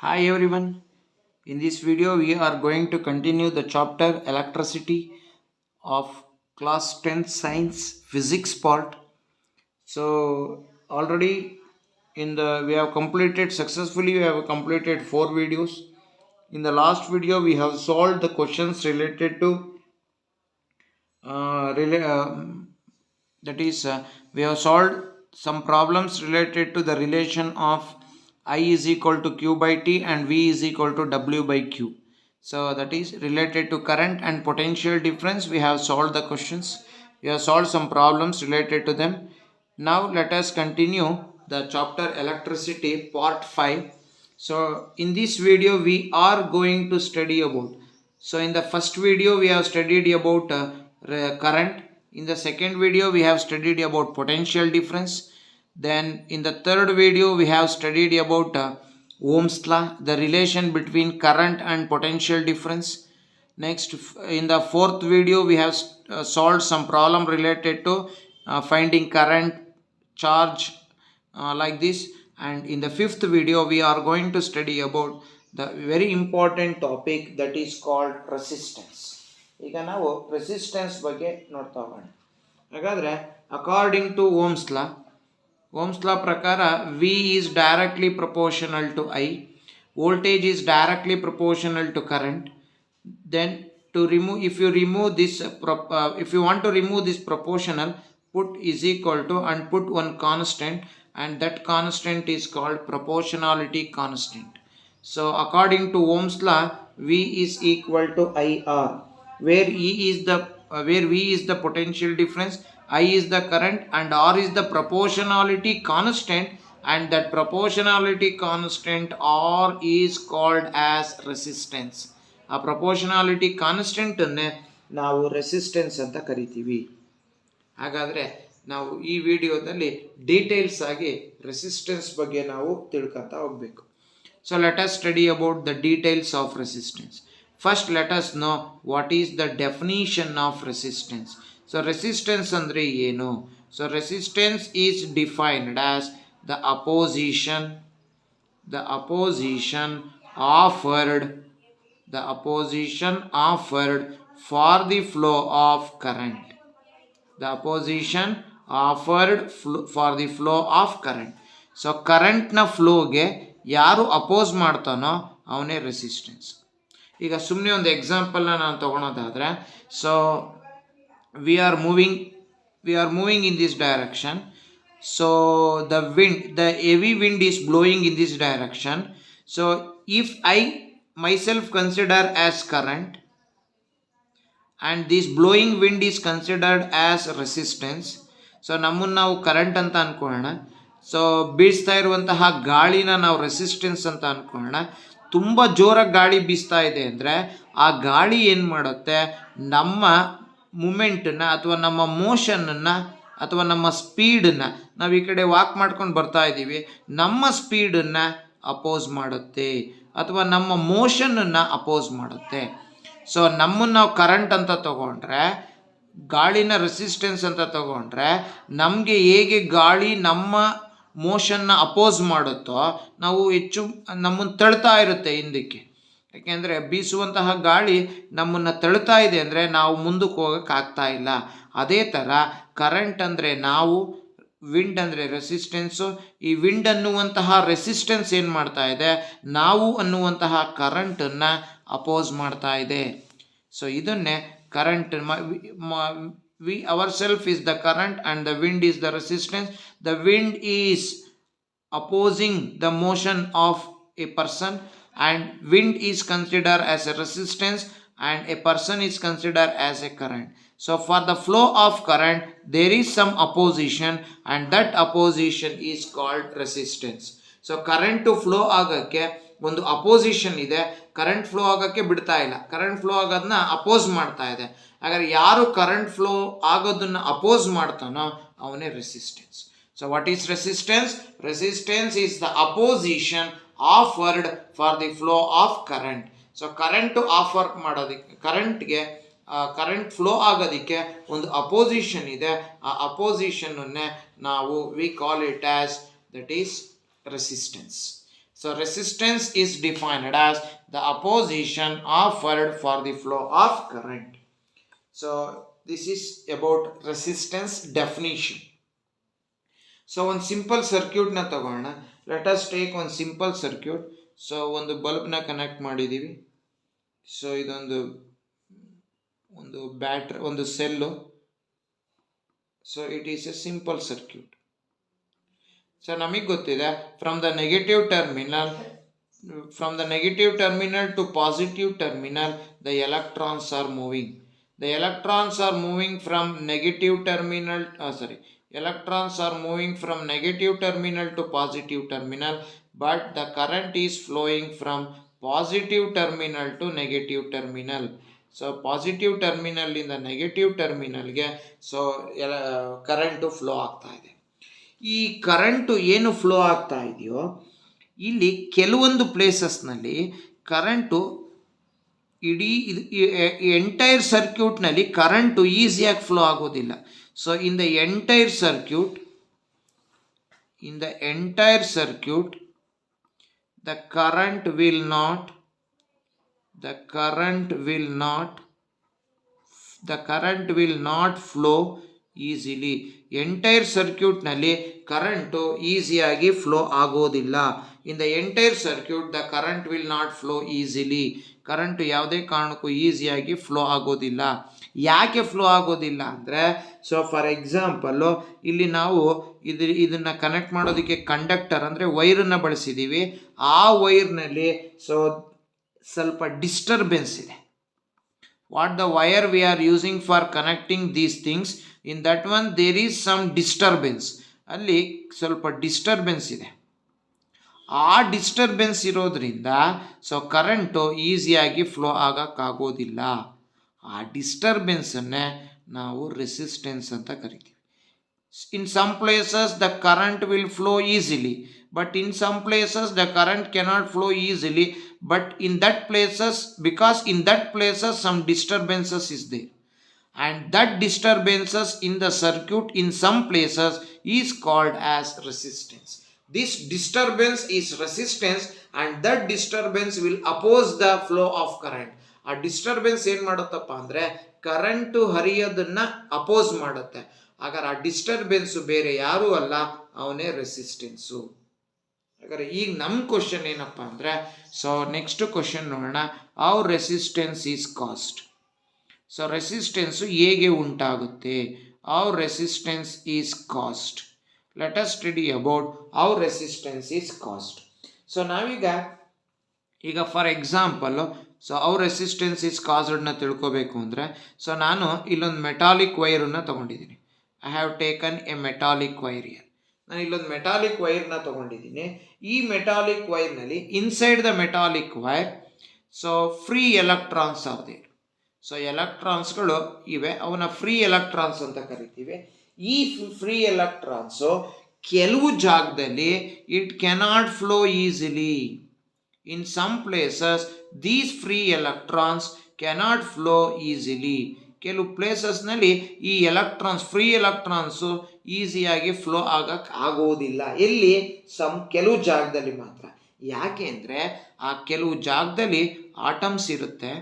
Hi everyone. In this video we are going to continue the chapter electricity of class 10 science physics part. So already we have completed successfully, we have completed 4 videos. In the last video we have solved the questions related to uh, rela- um, that is we have solved some problems related to the relation of I is equal to q by t and v is equal to w by q. So that is related to current and potential difference. We have solved the questions, we have solved some problems related to them. Now let us continue the chapter electricity part 5. So in this video we are going to study about, so in the first video we have studied about current. In the second video we have studied about potential difference. Then in the third video we have studied about Ohm's law, the relation between current and potential difference. Next, in the fourth video we have solved some problem related to finding current, charge, like this. And in the fifth video we are going to study about the very important topic that is called resistance. ಈಗ ನಾವು resistance ಬಗ್ಗೆ ನೋಡ್ತಾ ಹೋಗೋಣ. ಹಾಗಾದರೆ according to Ohm's ಪ್ರಕಾರ V is directly proportional to I, voltage is directly proportional to current. Then to remove, if you want to remove this proportional, put is equal to and put one constant, and that constant is called proportionality constant. So according to Ohm's law, V is equal to IR, where where V is the potential difference, I is the current, and R is the proportionality constant, and that proportionality constant R is called as resistance. ಆ proportionality ಕಾನ್ಸ್ಟೆಂಟನ್ನೇ ನಾವು resistance ಅಂತ ಕರಿತೀವಿ. ಹಾಗಾದರೆ ನಾವು ಈ ವಿಡಿಯೋದಲ್ಲಿ details ಆಗಿ resistance ಬಗ್ಗೆ ನಾವು ತಿಳ್ಕೊತಾ ಹೋಗಬೇಕು. So let us study about the details of resistance. First let us know what is the definition of resistance. So resistance ಅಂದರೆ ಏನು? So resistance is defined as the opposition offered for the flow of current. The opposition offered for the flow of current. So current na flow ಗೆ ಯಾರು oppose ಮಾಡ್ತಾನೋ ಅವನೇ resistance. ಈಗ ಸುಮ್ಮನೆ ಒಂದು ಎಕ್ಸಾಂಪಲ್ನ ನಾನು ತಗೊಳೋದಾದರೆ, so we are moving in this direction. So the heavy wind is blowing in this direction. So if I myself consider as current and this blowing wind is considered as resistance, so ನಮ್ಮನ್ನು ನಾವು current ಅಂತ ಅನ್ಕೊಳ್ಳೋಣ. So ಬೀಸ್ತಾ ಇರುವಂತಹ ಗಾಳಿನ ನಾವು resistance ಅಂತ ಅನ್ಕೊಳ್ಳೋಣ. ತುಂಬ ಜೋರಾಗಿ ಗಾಳಿ ಬೀಸ್ತಾ ಇದೆ ಅಂದರೆ ಆ ಗಾಳಿ ಏನು ಮಾಡುತ್ತೆ, ನಮ್ಮ ಮೂಮೆಂಟನ್ನು ಅಥವಾ ನಮ್ಮ ಮೋಷನನ್ನು ಅಥವಾ ನಮ್ಮ ಸ್ಪೀಡನ್ನು, ನಾವು ಈ ಕಡೆ ವಾಕ್ ಮಾಡ್ಕೊಂಡು ಬರ್ತಾ ಇದ್ದೀವಿ, ನಮ್ಮ ಸ್ಪೀಡನ್ನು ಅಪೋಸ್ ಮಾಡುತ್ತೆ ಅಥವಾ ನಮ್ಮ ಮೋಷನನ್ನು ಅಪೋಸ್ ಮಾಡುತ್ತೆ. ಸೊ ನಮ್ಮನ್ನು ನಾವು ಕರೆಂಟ್ ಅಂತ ತಗೊಂಡ್ರೆ, ಗಾಳಿನ ರೆಸಿಸ್ಟೆನ್ಸ್ ಅಂತ ತಗೊಂಡ್ರೆ, ನಮಗೆ ಹೇಗೆ ಗಾಳಿ ನಮ್ಮ ಮೋಷನ್ನ ಅಪೋಸ್ ಮಾಡುತ್ತೋ ನಾವು ಹೆಚ್ಚು ನಮ್ಮನ್ನು ತಳ್ತಾ ಇರುತ್ತೆ ಹಿಂದಕ್ಕೆ. ಯಾಕೆಂದರೆ ಬೀಸುವಂತಹ ಗಾಳಿ ನಮ್ಮನ್ನು ತಳ್ತಾ ಇದೆ ಅಂದರೆ ನಾವು ಮುಂದಕ್ಕೆ ಹೋಗೋಕ್ಕಾಗ್ತಾ ಇಲ್ಲ. ಅದೇ ಥರ ಕರೆಂಟ್ ಅಂದರೆ ನಾವು, ವಿಂಡ್ ಅಂದರೆ ರೆಸಿಸ್ಟೆನ್ಸು. ಈ ವಿಂಡ್ ಅನ್ನುವಂತಹ ರೆಸಿಸ್ಟೆನ್ಸ್ ಏನು ಮಾಡ್ತಾ ಇದೆ, ನಾವು ಅನ್ನುವಂತಹ ಕರೆಂಟನ್ನು ಅಪೋಸ್ ಮಾಡ್ತಾ ಇದೆ. ಸೊ ಇದನ್ನೇ current, V ourself is the current and the wind is the resistance. The wind is opposing the motion of a person and wind is considered as a resistance and a person is considered as a current. So for the flow of current there is some opposition and that opposition is called resistance. So current to flow ಆಗಕ್ಕೆ ಒಂದು opposition ಇದೆ, current flow ಆಗೋಕ್ಕೆ ಬಿಡ್ತಾ ಇಲ್ಲ, current flow ಆಗೋದನ್ನ oppose ಮಾಡ್ತಾ ಇದೆ. ಹಾಗಾದ್ರೆ ಯಾರು ಕರೆಂಟ್ ಫ್ಲೋ ಆಗೋದನ್ನ ಅಪೋಸ್ ಮಾಡ್ತಾನೋ ಅವನೇ resistance. So what is resistance? Resistance is the opposition offered for the flow of current. So current offer ಮಾಡೋದಕ್ಕೆ, ಕರೆಂಟ್ ಫ್ಲೋ ಆಗೋದಕ್ಕೆ ಒಂದು ಅಪೋಸಿಷನ್ ಇದೆ. ಆ ಅಪೋಸಿಷನ್ನೇ ನಾವು we call it as that is resistance. So resistance is defined as the opposition offered for the flow of current. So this is about resistance definition. So ಒಂದು simple ಸರ್ಕ್ಯೂಟ್ನ ತಗೋಣ. Let us take ಒಂದು simple circuit. So ಒಂದು ಬಲ್ಬ್ನ connect ಮಾಡಿದ್ದೀವಿ. So ಇದೊಂದು battery, ಒಂದು cell. So it is a simple circuit. So ನಮಗೆ ಗೊತ್ತಿದೆ from the negative terminal to positive terminal the electrons are moving. The electrons are moving from negative terminal electrons are moving from negative terminal to positive terminal, but the current is flowing from positive terminal to negative terminal. So positive terminal ಇಂದ negative ಟರ್ಮಿನಲ್ಗೆ so current flow ಆಗ್ತಾ ಇದೆ. ಈ current ಏನು flow ಆಗ್ತಾ ಇದೆಯೋ ಇಲ್ಲಿ ಕೆಲವೊಂದು ಪ್ಲೇಸಸ್ನಲ್ಲಿ ಕರೆಂಟು ಇಡೀ ಎಂಟೈರ್ ಸರ್ಕ್ಯೂಟ್ನಲ್ಲಿ ಕರೆಂಟು ಈಸಿಯಾಗಿ ಫ್ಲೋ ಆಗೋದಿಲ್ಲ. So in the entire circuit the current will not flow easily. Entire ಸರ್ಕ್ಯೂಟ್ನಲ್ಲಿ ಕರೆಂಟು ಈಸಿಯಾಗಿ ಫ್ಲೋ ಆಗೋದಿಲ್ಲ. In the entire circuit the current will not flow easily. Current ಯಾವುದೇ ಕಾರಣಕ್ಕೂ ಈಸಿಯಾಗಿ ಫ್ಲೋ ಆಗೋದಿಲ್ಲ. ಯಾಕೆ ಫ್ಲೋ ಆಗೋದಿಲ್ಲ ಅಂದರೆ, ಸೊ ಫಾರ್ ಎಕ್ಸಾಂಪಲ್ಲು ಇಲ್ಲಿ ನಾವು ಇದನ್ನು ಕನೆಕ್ಟ್ ಮಾಡೋದಕ್ಕೆ ಕಂಡಕ್ಟರ್ ಅಂದರೆ ವೈರನ್ನು ಬಳಸಿದ್ದೀವಿ. ಆ ವೈರ್ನಲ್ಲಿ ಸೊ ಸ್ವಲ್ಪ ಡಿಸ್ಟರ್ಬೆನ್ಸ್ ಇದೆ. what the wire we are using for connecting these things, in that one there is some disturbance. ಅಲ್ಲಿ ಸ್ವಲ್ಪ ಡಿಸ್ಟರ್ಬೆನ್ಸ್ ಇದೆ. ಆ ಡಿಸ್ಟರ್ಬೆನ್ಸ್ ಇರೋದ್ರಿಂದ ಸೊ ಕರೆಂಟು ಈಸಿಯಾಗಿ ಫ್ಲೋ ಆಗೋಕ್ಕಾಗೋದಿಲ್ಲ. ಆ ಡಿಸ್ಟರ್ಬೆನ್ಸನ್ನೇ ನಾವು ರೆಸಿಸ್ಟೆನ್ಸ್ ಅಂತ ಕರಿತೀವಿ. In some places the current will flow easily, but in some places the current cannot flow easily, but in that places, because in that places some disturbances is there, and that disturbances in the circuit in some places is called as resistance. This disturbance is resistance, and that disturbance will oppose the flow of current. ಆ disturbance ಏನು ಮಾಡುತ್ತಪ್ಪ ಅಂದರೆ current ಹರಿಯೋದನ್ನು oppose ಮಾಡುತ್ತೆ. ಹಾಗಾದ್ರೆ ಆ disturbance ಬೇರೆ ಯಾರೂ ಅಲ್ಲ, ಅವನೇ ರೆಸಿಸ್ಟೆನ್ಸು. ಹಾಗಾದ್ರೆ ಈಗ ನಮ್ಮ ಕ್ವಶನ್ ಏನಪ್ಪ ಅಂದರೆ, ಸೊ ನೆಕ್ಸ್ಟ್ ಕ್ವಶನ್ ನೋಡೋಣ. How resistance is caused. So resistance ಹೇಗೆ ಉಂಟಾಗುತ್ತೆ? How resistance is caused. Let us study about how resistance is caused. So ನಾವೀಗ for example so how resistance is ಕಾಸ್ಡ್ನ ತಿಳ್ಕೊಬೇಕು ಅಂದರೆ, ಸೊ ನಾನು ಇಲ್ಲೊಂದು ಮೆಟಾಲಿಕ್ ವೈರನ್ನು ತೊಗೊಂಡಿದ್ದೀನಿ. I have taken a metallic wire here. ನಾನು ಇಲ್ಲೊಂದು ಮೆಟಾಲಿಕ್ ವೈರ್ನ ತೊಗೊಂಡಿದ್ದೀನಿ. ಈ ಮೆಟಾಲಿಕ್ ವೈರ್ನಲ್ಲಿ inside the metallic wire so free electrons are there. So ಎಲೆಕ್ಟ್ರಾನ್ಸ್ಗಳು ಇವೆ, ಅವನ್ನ ಫ್ರೀ ಎಲೆಕ್ಟ್ರಾನ್ಸ್ ಅಂತ ಕರಿತೀವಿ. ಈ ಫ್ರೀ ಎಲೆಕ್ಟ್ರಾನ್ಸು ಕೆಲವು ಜಾಗದಲ್ಲಿ it cannot flow easily. In some places these free electrons cannot flow easily. ಕೆಲವು ಪ್ಲೇಸಸ್ನಲ್ಲಿ ಈ ಫ್ರೀ ಎಲೆಕ್ಟ್ರಾನ್ಸು ಈಸಿಯಾಗಿ ಫ್ಲೋ ಆಗೋದಿಲ್ಲ. ಎಲ್ಲಿ? ಕೆಲವು ಜಾಗದಲ್ಲಿ ಮಾತ್ರ. ಯಾಕೆ ಅಂದರೆ ಆ ಕೆಲವು ಜಾಗದಲ್ಲಿ ಆಟಮ್ಸ್ ಇರುತ್ತೆ,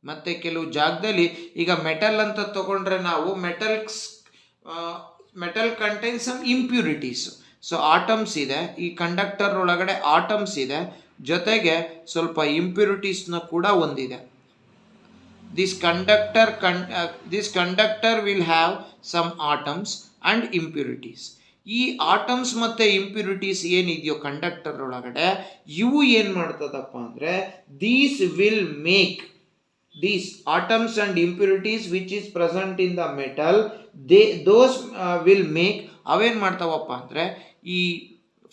ಮತ್ತು ಕೆಲವು ಜಾಗದಲ್ಲಿ ಈಗ ಮೆಟಲ್ ಅಂತ ತಗೊಂಡ್ರೆ ನಾವು metal contains some impurities. So atoms ಇದೆ, ಈ ಕಂಡಕ್ಟರ್ ಒಳಗಡೆ ಆಟಮ್ಸ್ ಇದೆ, ಜೊತೆಗೆ ಸ್ವಲ್ಪ ಇಂಪ್ಯೂರಿಟೀಸ್ನ ಕೂಡ ಹೊಂದಿದೆ. This conductor will have some atoms and impurities. ಈ ಆಟಮ್ಸ್ ಮತ್ತು ಇಂಪ್ಯೂರಿಟೀಸ್ ಏನಿದೆಯೋ ಕಂಡಕ್ಟರ್ ಒಳಗಡೆ, ಇವು ಏನು ಮಾಡ್ತದಪ್ಪ ಅಂದರೆ these will make these atoms and impurities which is present in the metal, those will make ಅವೇನು ಮಾಡ್ತಾವಪ್ಪ ಅಂದರೆ ಈ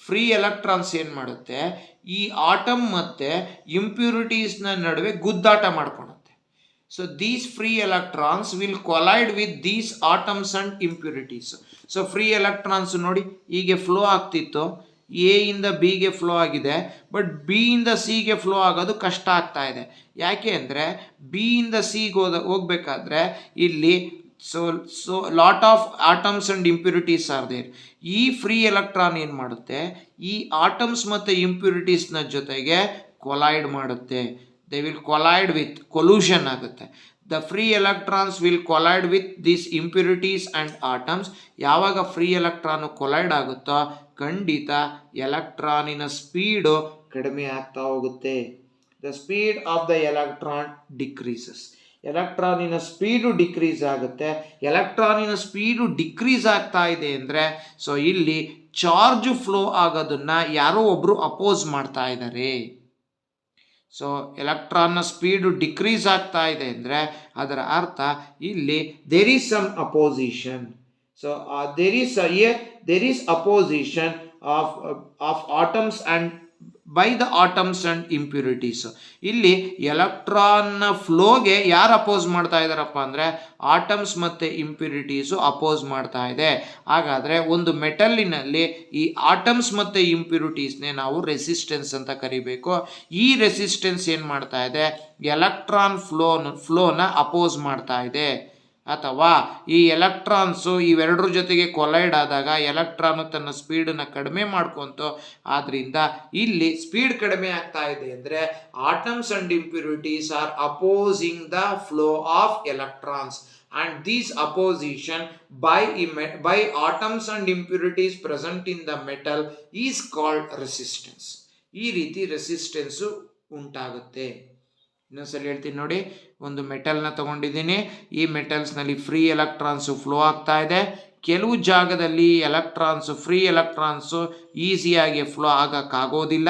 ಫ್ರೀ ಎಲೆಕ್ಟ್ರಾನ್ಸ್ ಏನು ಮಾಡುತ್ತೆ, ಈ ಆಟಮ್ ಮತ್ತು ಇಂಪ್ಯೂರಿಟೀಸ್ನ ನಡುವೆ ಗುದ್ದಾಟ ಮಾಡ್ಕೊಳುತ್ತೆ. So these free electrons will collide with these atoms and impurities. So free electrons ನೋಡಿ ಹೀಗೆ ಫ್ಲೋ ಆಗ್ತಿತ್ತು, ಎ ಇಂದ ಬಿಗೆ ಫ್ಲೋ ಆಗಿದೆ, ಬಟ್ ಬಿ ಇಂದ ಸಿಗೆ ಫ್ಲೋ ಆಗೋದು ಕಷ್ಟ ಆಗ್ತಾ ಇದೆ. ಯಾಕೆ ಅಂದರೆ ಬಿ ಇಂದ ಸಿಗೆ ಹೋಗಬೇಕಾದ್ರೆ ಇಲ್ಲಿ so lot of atoms and impurities are there. ಈ ಫ್ರೀ ಎಲೆಕ್ಟ್ರಾನ್ ಏನು ಮಾಡುತ್ತೆ, ಈ ಆಟಮ್ಸ್ ಮತ್ತು ಇಂಪ್ಯೂರಿಟೀಸ್ನ ಜೊತೆಗೆ ಕೊಲೈಡ್ ಮಾಡುತ್ತೆ. They will collide with, collision ಆಗುತ್ತೆ. The free electrons will collide with this impurities and atoms. ಯಾವಾಗ ಫ್ರೀ ಎಲೆಕ್ಟ್ರಾನು ಕೊಲೈಡ್ ಆಗುತ್ತೋ ಖಂಡಿತ ಎಲೆಕ್ಟ್ರಾನಿನ ಸ್ಪೀಡು ಕಡಿಮೆ ಆಗ್ತಾ ಹೋಗುತ್ತೆ. The speed of the electron decreases. ಎಲೆಕ್ಟ್ರಾನಿನ ಸ್ಪೀಡು ಡಿಕ್ರೀಸ್ ಆಗುತ್ತೆ. ಎಲೆಕ್ಟ್ರಾನಿನ ಸ್ಪೀಡು ಡಿಕ್ರೀಸ್ ಆಗ್ತಾ ಇದೆ ಅಂದರೆ ಸೊ ಇಲ್ಲಿ ಚಾರ್ಜ್ ಫ್ಲೋ ಆಗೋದನ್ನ ಯಾರೋ ಒಬ್ಬರು ಅಪೋಸ್ ಮಾಡ್ತಾ ಇದ್ದಾರೆ. ಸೊ ಎಲೆಕ್ಟ್ರಾನ್ನ ಸ್ಪೀಡು ಡಿಕ್ರೀಸ್ ಆಗ್ತಾ ಇದೆ ಅಂದರೆ ಅದರ ಅರ್ಥ ಇಲ್ಲಿ there is some opposition. So there is opposition of atoms and by the atoms and impurities. ಇಲ್ಲಿ ಎಲೆಕ್ಟ್ರಾನ್ನ ಫ್ಲೋಗೆ ಯಾರು ಅಪೋಸ್ ಮಾಡ್ತಾ ಇದ್ದಾರಪ್ಪ ಅಂದರೆ ಆಟಮ್ಸ್ ಮತ್ತು ಇಂಪ್ಯೂರಿಟೀಸು ಅಪೋಸ್ ಮಾಡ್ತಾ ಇದೆ. ಹಾಗಾದರೆ ಒಂದು ಮೆಟಲ್ಲಿನಲ್ಲಿ ಈ ಆಟಮ್ಸ್ ಮತ್ತು ಇಂಪ್ಯೂರಿಟೀಸ್ನೇ ನಾವು ರೆಸಿಸ್ಟೆನ್ಸ್ ಅಂತ ಕರಿಬೇಕು. ಈ ರೆಸಿಸ್ಟೆನ್ಸ್ ಏನು ಮಾಡ್ತಾ ಇದೆ, ಎಲೆಕ್ಟ್ರಾನ್ ಫ್ಲೋನ ಅಪೋಸ್ ಮಾಡ್ತಾ ಇದೆ. ಅಥವಾ ಈ ಎಲೆಕ್ಟ್ರಾನ್ಸು ಇವೆರಡರ ಜೊತೆಗೆ ಕೊಲೈಡ್ ಆದಾಗ ಎಲೆಕ್ಟ್ರಾನು ತನ್ನ ಸ್ಪೀಡನ್ನು ಕಡಿಮೆ ಮಾಡ್ಕೊಂತು. ಆದ್ದರಿಂದ ಇಲ್ಲಿ ಸ್ಪೀಡ್ ಕಡಿಮೆ ಆಗ್ತಾ ಇದೆ ಅಂದರೆ atoms and impurities are opposing the flow of electrons. And this opposition by atoms and impurities present in the metal is called resistance. ಈ ರೀತಿ ರೆಸಿಸ್ಟೆನ್ಸ್ ಉಂಟಾಗುತ್ತೆ. ಇನ್ನೊಂದ್ಸಲ ಹೇಳ್ತೀನಿ ನೋಡಿ. ಒಂದು ಮೆಟಲ್ನ ತಗೊಂಡಿದ್ದೀನಿ. ಈ ಮೆಟಲ್ಸ್ನಲ್ಲಿ ಫ್ರೀ ಎಲೆಕ್ಟ್ರಾನ್ಸು ಫ್ಲೋ ಆಗ್ತಾ ಇದೆ. ಕೆಲವು ಜಾಗದಲ್ಲಿ ಫ್ರೀ ಎಲೆಕ್ಟ್ರಾನ್ಸು ಈಸಿಯಾಗಿ ಫ್ಲೋ ಆಗೋಕ್ಕಾಗೋದಿಲ್ಲ.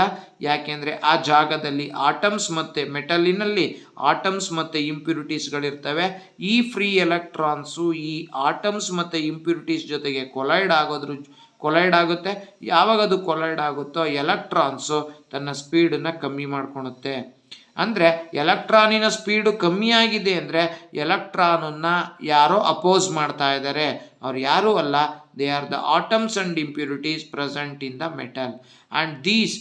ಯಾಕೆಂದರೆ ಆ ಜಾಗದಲ್ಲಿ ಆಟಮ್ಸ್ ಮತ್ತು ಮೆಟಲಿನಲ್ಲಿ ಆಟಮ್ಸ್ ಮತ್ತು ಇಂಪ್ಯೂರಿಟೀಸ್ಗಳಿರ್ತವೆ. ಈ ಫ್ರೀ ಎಲೆಕ್ಟ್ರಾನ್ಸು ಈ ಆಟಮ್ಸ್ ಮತ್ತು ಇಂಪ್ಯೂರಿಟೀಸ್ ಜೊತೆಗೆ ಕೊಲೈಡ್ ಆಗುತ್ತೆ. ಯಾವಾಗ ಅದು ಕೊಲೈಡ್ ಆಗುತ್ತೋ ಎಲೆಕ್ಟ್ರಾನ್ಸು ತನ್ನ ಸ್ಪೀಡನ್ನು ಕಮ್ಮಿ ಮಾಡ್ಕೊಳುತ್ತೆ. ಅಂದರೆ ಎಲೆಕ್ಟ್ರಾನಿನ ಸ್ಪೀಡು ಕಮ್ಮಿ ಆಗಿದೆ ಅಂದರೆ ಎಲೆಕ್ಟ್ರಾನನ್ನು ಯಾರೋ ಅಪೋಸ್ ಮಾಡ್ತಾ ಇದ್ದಾರೆ. ಅವ್ರು ಯಾರೂ ಅಲ್ಲ, they are the atoms and impurities present in the metal. And these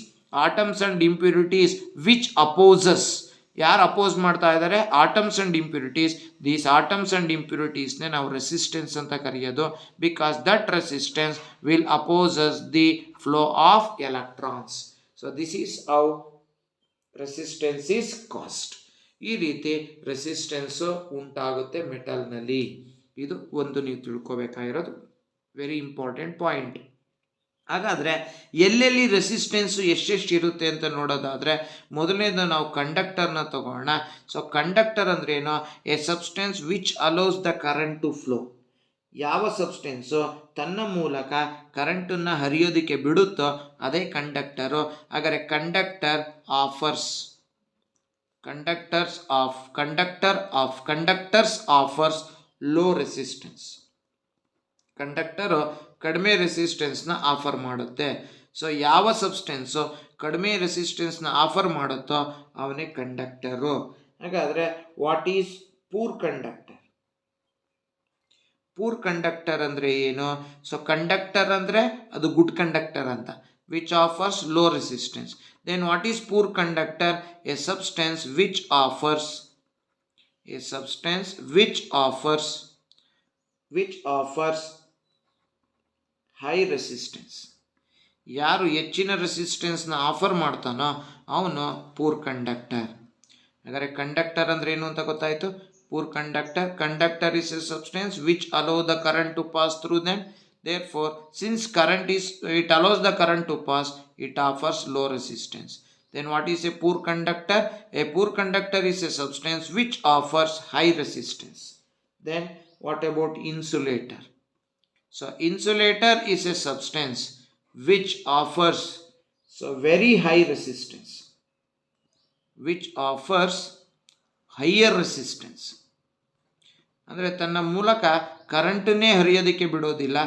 atoms and impurities which opposes, ಯಾರು ಅಪೋಸ್ ಮಾಡ್ತಾ ಇದ್ದಾರೆ, atoms and impurities. These atoms and ಇಂಪ್ಯೂರಿಟೀಸ್ನೇ ನಾವು ರೆಸಿಸ್ಟೆನ್ಸ್ ಅಂತ ಕರೆಯೋದು. Because that resistance will opposes the flow of electrons. So this is how resistance is caused. ಈ ರೀತಿ resistance ಉಂಟಾಗುತ್ತೆ ಮೆಟಲ್ನಲ್ಲಿ. ಇದು ಒಂದು ನೀವು ತಿಳ್ಕೊಬೇಕಾಗಿರೋದು ವೆರಿ ಇಂಪಾರ್ಟೆಂಟ್ ಪಾಯಿಂಟ್. ಹಾಗಾದರೆ ಎಲ್ಲೆಲ್ಲಿ ರೆಸಿಸ್ಟೆನ್ಸು ಎಷ್ಟೆಷ್ಟು ಇರುತ್ತೆ ಅಂತ ನೋಡೋದಾದರೆ ಮೊದಲನೇದು ನಾವು ಕಂಡಕ್ಟರ್ನ ತಗೋಣ. ಸೊ ಕಂಡಕ್ಟರ್ ಅಂದ್ರೆ ಏನು, a substance which allows the current to flow. ಯಾವ ಸಬ್ಸ್ಟೆನ್ಸು ತನ್ನ ಮೂಲಕ ಕರೆಂಟನ್ನು ಹರಿಯೋದಕ್ಕೆ ಬಿಡುತ್ತೋ ಅದೇ ಕಂಡಕ್ಟರು. ಹಾಗಾದರೆ conductor offers low resistance. Conductor ಕಡಿಮೆ ರೆಸಿಸ್ಟೆನ್ಸ್ನ ಆಫರ್ ಮಾಡುತ್ತೆ. ಸೊ ಯಾವ ಸಬ್ಸ್ಟೆನ್ಸು ಕಡಿಮೆ ರೆಸಿಸ್ಟೆನ್ಸ್ನ ಆಫರ್ ಮಾಡುತ್ತೋ ಅವನೇ ಕಂಡಕ್ಟರು. ಹಾಗಾದರೆ what is poor conductor? Poor conductor ಅಂದರೆ ಏನು? ಸೊ ಕಂಡಕ್ಟರ್ ಅಂದರೆ ಅದು ಗುಡ್ ಕಂಡಕ್ಟರ್ ಅಂತ, which offers low resistance. Then what is poor conductor? A substance which offers high resistance. ಯಾರು ಹೆಚ್ಚಿನ ರೆಸಿಸ್ಟೆನ್ಸ್ನ ಆಫರ್ ಮಾಡ್ತಾನೋ ಅವನು ಪೂರ್ ಕಂಡಕ್ಟರ್. ಹಾಗಾದರೆ ಕಂಡಕ್ಟರ್ ಅಂದರೆ ಏನು ಅಂತ ಗೊತ್ತಾಯಿತು. Poor conductor is a substance which allow the current to pass through them. Therefore, since it allows the current to pass, it offers low resistance. Then what is a poor conductor? A poor conductor is a substance which offers high resistance. Then what about insulator? So insulator is a substance which offers very high resistance, which offers higher resistance. ಅಂದರೆ ತನ್ನ ಮೂಲಕ ಕರೆಂಟನ್ನೇ ಹರಿಯೋದಕ್ಕೆ ಬಿಡೋದಿಲ್ಲ.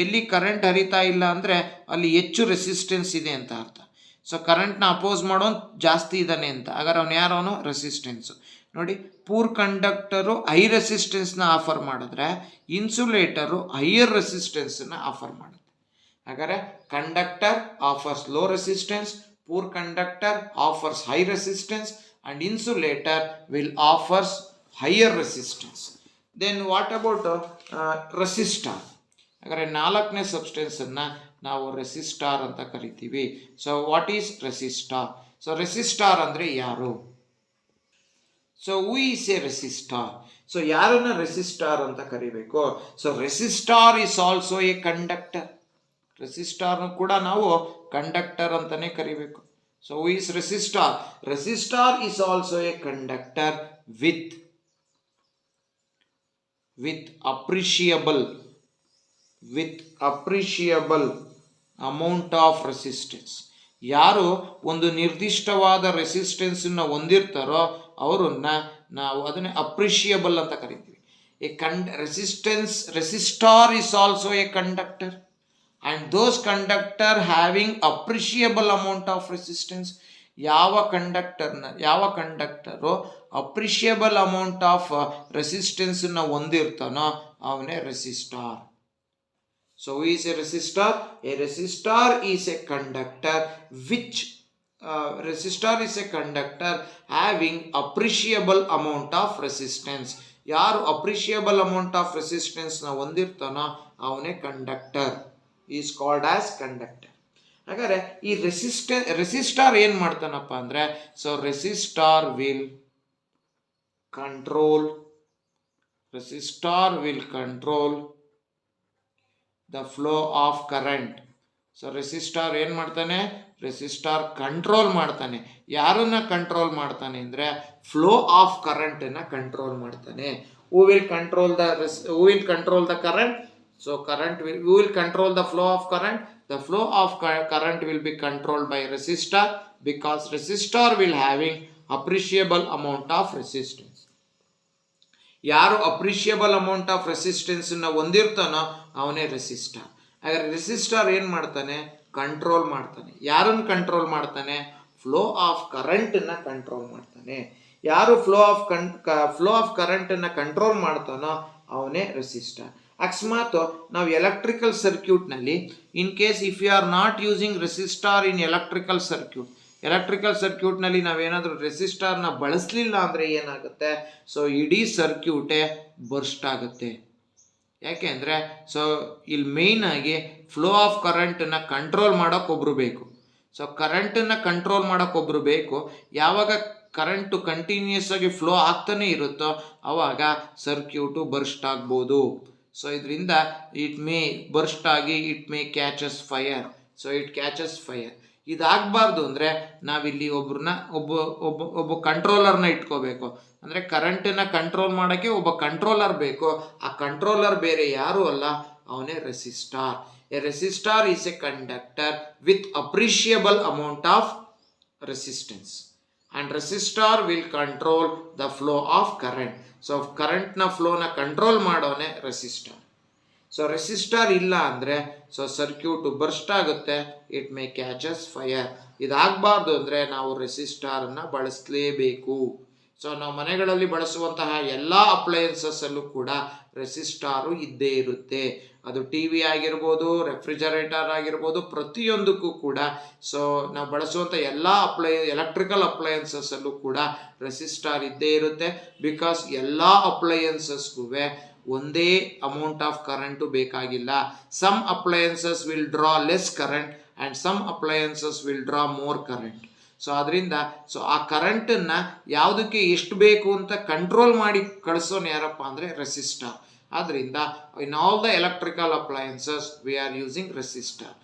ಎಲ್ಲಿ current ಹರಿತಾ ಇಲ್ಲ ಅಂದರೆ ಅಲ್ಲಿ ಹೆಚ್ಚು resistance ಇದೆ ಅಂತ ಅರ್ಥ. ಸೊ ಕರೆಂಟ್ನ ಅಪೋಸ್ ಮಾಡೋನು ಜಾಸ್ತಿ ಇದ್ದಾನೆ ಅಂತ. ಹಾಗಾದ್ರೆ ಅವನು ಯಾರವನು? ರೆಸಿಸ್ಟೆನ್ಸು. ನೋಡಿ, ಪೂರ್ ಕಂಡಕ್ಟರು ಹೈ ರೆಸಿಸ್ಟೆನ್ಸ್ನ ಆಫರ್ ಮಾಡಿದ್ರೆ ಇನ್ಸುಲೇಟರು ಹೈಯರ್ ರೆಸಿಸ್ಟೆನ್ಸನ್ನು ಆಫರ್ ಮಾಡುತ್ತೆ. ಹಾಗಾದರೆ conductor offers low resistance, poor conductor offers high resistance, and insulator will offers higher resistance. Then what about resistor? ಹಾಗಾದರೆ ನಾಲ್ಕನೇ ಸಬ್ಸ್ಟೆನ್ಸನ್ನು ನಾವು ರೆಸಿಸ್ಟಾರ್ ಅಂತ ಕರಿತೀವಿ. So what is resistor? So resistor ಅಂದರೆ ಯಾರು? So who is a resistor? So ಯಾರನ್ನ resistor ಅಂತ ಕರಿಬೇಕು? So resistor is also a conductor. ರೆಸಿಸ್ಟಾರ್ನು ಕೂಡ ನಾವು ಕಂಡಕ್ಟರ್ ಅಂತಾನೆ ಕರಿಬೇಕು. So who is resistor? Resistor is also a conductor with appreciable amount of resistance. ಯಾರು ಒಂದು ನಿರ್ದಿಷ್ಟವಾದ ರೆಸಿಸ್ಟೆನ್ಸನ್ನು ಹೊಂದಿರ್ತಾರೋ ಅವರನ್ನ ನಾವು ಅದನ್ನೇ ಅಪ್ರಿಷಿಯಬಲ್ ಅಂತ ಕರಿತೀವಿ. Resistor is also a conductor and those conductor having appreciable amount of resistance. ಯಾವ ಕಂಡಕ್ಟರು ಅಪ್ರಿಷಿಯಬಲ್ ಅಮೌಂಟ್ ಆಫ್ ರೆಸಿಸ್ಟೆನ್ಸನ್ನು ಹೊಂದಿರ್ತಾನೋ ಅವನೇ resistor. So who is a resistor? A resistor is a conductor having appreciable amount of resistance. ಯಾರು appreciable amount of ರೆಸಿಸ್ಟೆನ್ಸ್ನ ಹೊಂದಿರ್ತಾನೋ ಅವನೇ conductor, is called as conductor. ಹಾಗಾದರೆ ಈ ರೆಸಿಸ್ಟಾರ್ ಏನು ಮಾಡ್ತಾನಪ್ಪ ಅಂದರೆ, so resistor will control the flow of current. So resistor ಏನು ಮಾಡ್ತಾನೆ? ರೆಸಿಸ್ಟಾರ್ ಕಂಟ್ರೋಲ್ ಮಾಡ್ತಾನೆ. ಯಾರನ್ನ ಕಂಟ್ರೋಲ್ ಮಾಡ್ತಾನೆ ಅಂದರೆ ಫ್ಲೋ ಆಫ್ ಕರೆಂಟನ್ನು ಕಂಟ್ರೋಲ್ ಮಾಡ್ತಾನೆ. Who will control the current? So who will control the flow of current? The flow of current will be controlled by resistor, because resistor will having appreciable amount of resistance. ಯಾರು appreciable amount of ರೆಸಿಸ್ಟೆನ್ಸನ್ನು ಹೊಂದಿರ್ತಾನೋ ಅವನೇ ರೆಸಿಸ್ಟಾರ್. ಹಾಗಾದರೆ ರೆಸಿಸ್ಟಾರ್ ಏನು ಮಾಡ್ತಾನೆ? Control ಮಾಡ್ತಾನೆ. ಯಾರನ್ನು control ಮಾಡ್ತಾನೆ? ಫ್ಲೋ ಆಫ್ ಕರೆಂಟನ್ನು ಕಂಟ್ರೋಲ್ ಮಾಡ್ತಾನೆ. ಯಾರು ಫ್ಲೋ ಆಫ್ ಕರೆಂಟನ್ನು ಕಂಟ್ರೋಲ್ ಮಾಡ್ತಾನೋ ಅವನೇ ರೆಸಿಸ್ಟಾರ್. ಅಕಸ್ಮಾತ್ ನಾವು ಎಲೆಕ್ಟ್ರಿಕಲ್ ಸರ್ಕ್ಯೂಟ್ನಲ್ಲಿ in case if you are not using resistor in electrical ಸರ್ಕ್ಯೂಟ್ನಲ್ಲಿ ನಾವೇನಾದರೂ ರೆಸಿಸ್ಟಾರ್ನ ಬಳಸಲಿಲ್ಲ ಅಂದರೆ ಏನಾಗುತ್ತೆ? ಸೊ ಇಡೀ ಸರ್ಕ್ಯೂಟೇ ಬರ್ಸ್ಟ್ ಆಗುತ್ತೆ. ಯಾಕೆ ಅಂದರೆ ಸೊ ಇಲ್ಲಿ ಮೇಯ್ನಾಗಿ ಫ್ಲೋ ಆಫ್ ಕರೆಂಟನ್ನು ಕಂಟ್ರೋಲ್ ಮಾಡೋಕ್ಕೊಬ್ರು ಬೇಕು. ಸೊ ಕರೆಂಟನ್ನು ಕಂಟ್ರೋಲ್ ಮಾಡೋಕ್ಕೊಬ್ರು ಬೇಕು. ಯಾವಾಗ ಕರೆಂಟು ಕಂಟಿನ್ಯೂಸ್ ಆಗಿ ಫ್ಲೋ ಆಗ್ತಾನೆ ಇರುತ್ತೋ ಆವಾಗ ಸರ್ಕ್ಯೂಟು ಬರ್ಸ್ಟ್ ಆಗ್ಬೋದು. ಸೊ ಇದರಿಂದ ಇಟ್ ಮೇ ಬರ್ಸ್ಟ್ ಆಗಿ it may catches fire. So it catches fire. ಇದಾಗಬಾರ್ದು ಅಂದರೆ ನಾವಿಲ್ಲಿ ಒಬ್ಬ ಕಂಟ್ರೋಲರ್ನ ಇಟ್ಕೋಬೇಕು. ಅಂದರೆ ಕರೆಂಟನ್ನು ಕಂಟ್ರೋಲ್ ಮಾಡೋಕ್ಕೆ ಒಬ್ಬ ಕಂಟ್ರೋಲರ್ ಬೇಕು. ಆ ಕಂಟ್ರೋಲರ್ ಬೇರೆ ಯಾರೂ ಅಲ್ಲ, ಅವನೇ resistor. A resistor is a conductor with appreciable amount of resistance and resistor will control the flow of current. So ಕರೆಂಟ್ನ ಫ್ಲೋನ ಕಂಟ್ರೋಲ್ ಮಾಡೋನೆ ರೆಸಿಸ್ಟಾರ್. ಸೊ ರೆಸಿಸ್ಟಾರ್ ಇಲ್ಲ ಅಂದರೆ ಸೊ ಸರ್ಕ್ಯೂಟು ಬರ್ಸ್ಟ್ ಆಗುತ್ತೆ, ಇಟ್ ಮೇ ಕ್ಯಾಚಸ್ ಫೈರ್. ಇದಾಗಬಾರ್ದು ಅಂದರೆ ನಾವು ರೆಸಿಸ್ಟಾರನ್ನು ಬಳಸಲೇಬೇಕು. ಸೊ ನಾವು ಮನೆಗಳಲ್ಲಿ ಬಳಸುವಂತಹ ಎಲ್ಲ ಅಪ್ಲಯನ್ಸಸ್ಸಲ್ಲೂ ಕೂಡ ರೆಸಿಸ್ಟಾರು ಇದ್ದೇ ಇರುತ್ತೆ. ಅದು ಟಿ ವಿ ಆಗಿರ್ಬೋದು, ರೆಫ್ರಿಜರೇಟರ್ ಆಗಿರ್ಬೋದು, ಪ್ರತಿಯೊಂದಕ್ಕೂ ಕೂಡ ಸೊ ನಾವು ಬಳಸುವಂಥ ಎಲ್ಲ ಎಲೆಕ್ಟ್ರಿಕಲ್ ಅಪ್ಲಯನ್ಸಸ್ಸಲ್ಲೂ ಕೂಡ ರೆಸಿಸ್ಟಾರ್ ಇದ್ದೇ ಇರುತ್ತೆ. ಬಿಕಾಸ್ ಎಲ್ಲ ಅಪ್ಲಯನ್ಸಸ್ಗೂ ಒಂದೇ ಅಮೌಂಟ್ ಆಫ್ ಕರೆಂಟು ಬೇಕಾಗಿಲ್ಲ. Some appliances will draw less current and some appliances will draw more current. So ಅದರಿಂದ ಸೊ ಆ ಕರೆಂಟನ್ನು ಯಾವುದಕ್ಕೆ ಎಷ್ಟು ಬೇಕು ಅಂತ ಕಂಟ್ರೋಲ್ ಮಾಡಿ ಕಳಿಸೋನು ಯಾರಪ್ಪ ಅಂದರೆ ರೆಸಿಸ್ಟಾರ್. ಆದ್ದರಿಂದ in all the electrical appliances we are using resistor,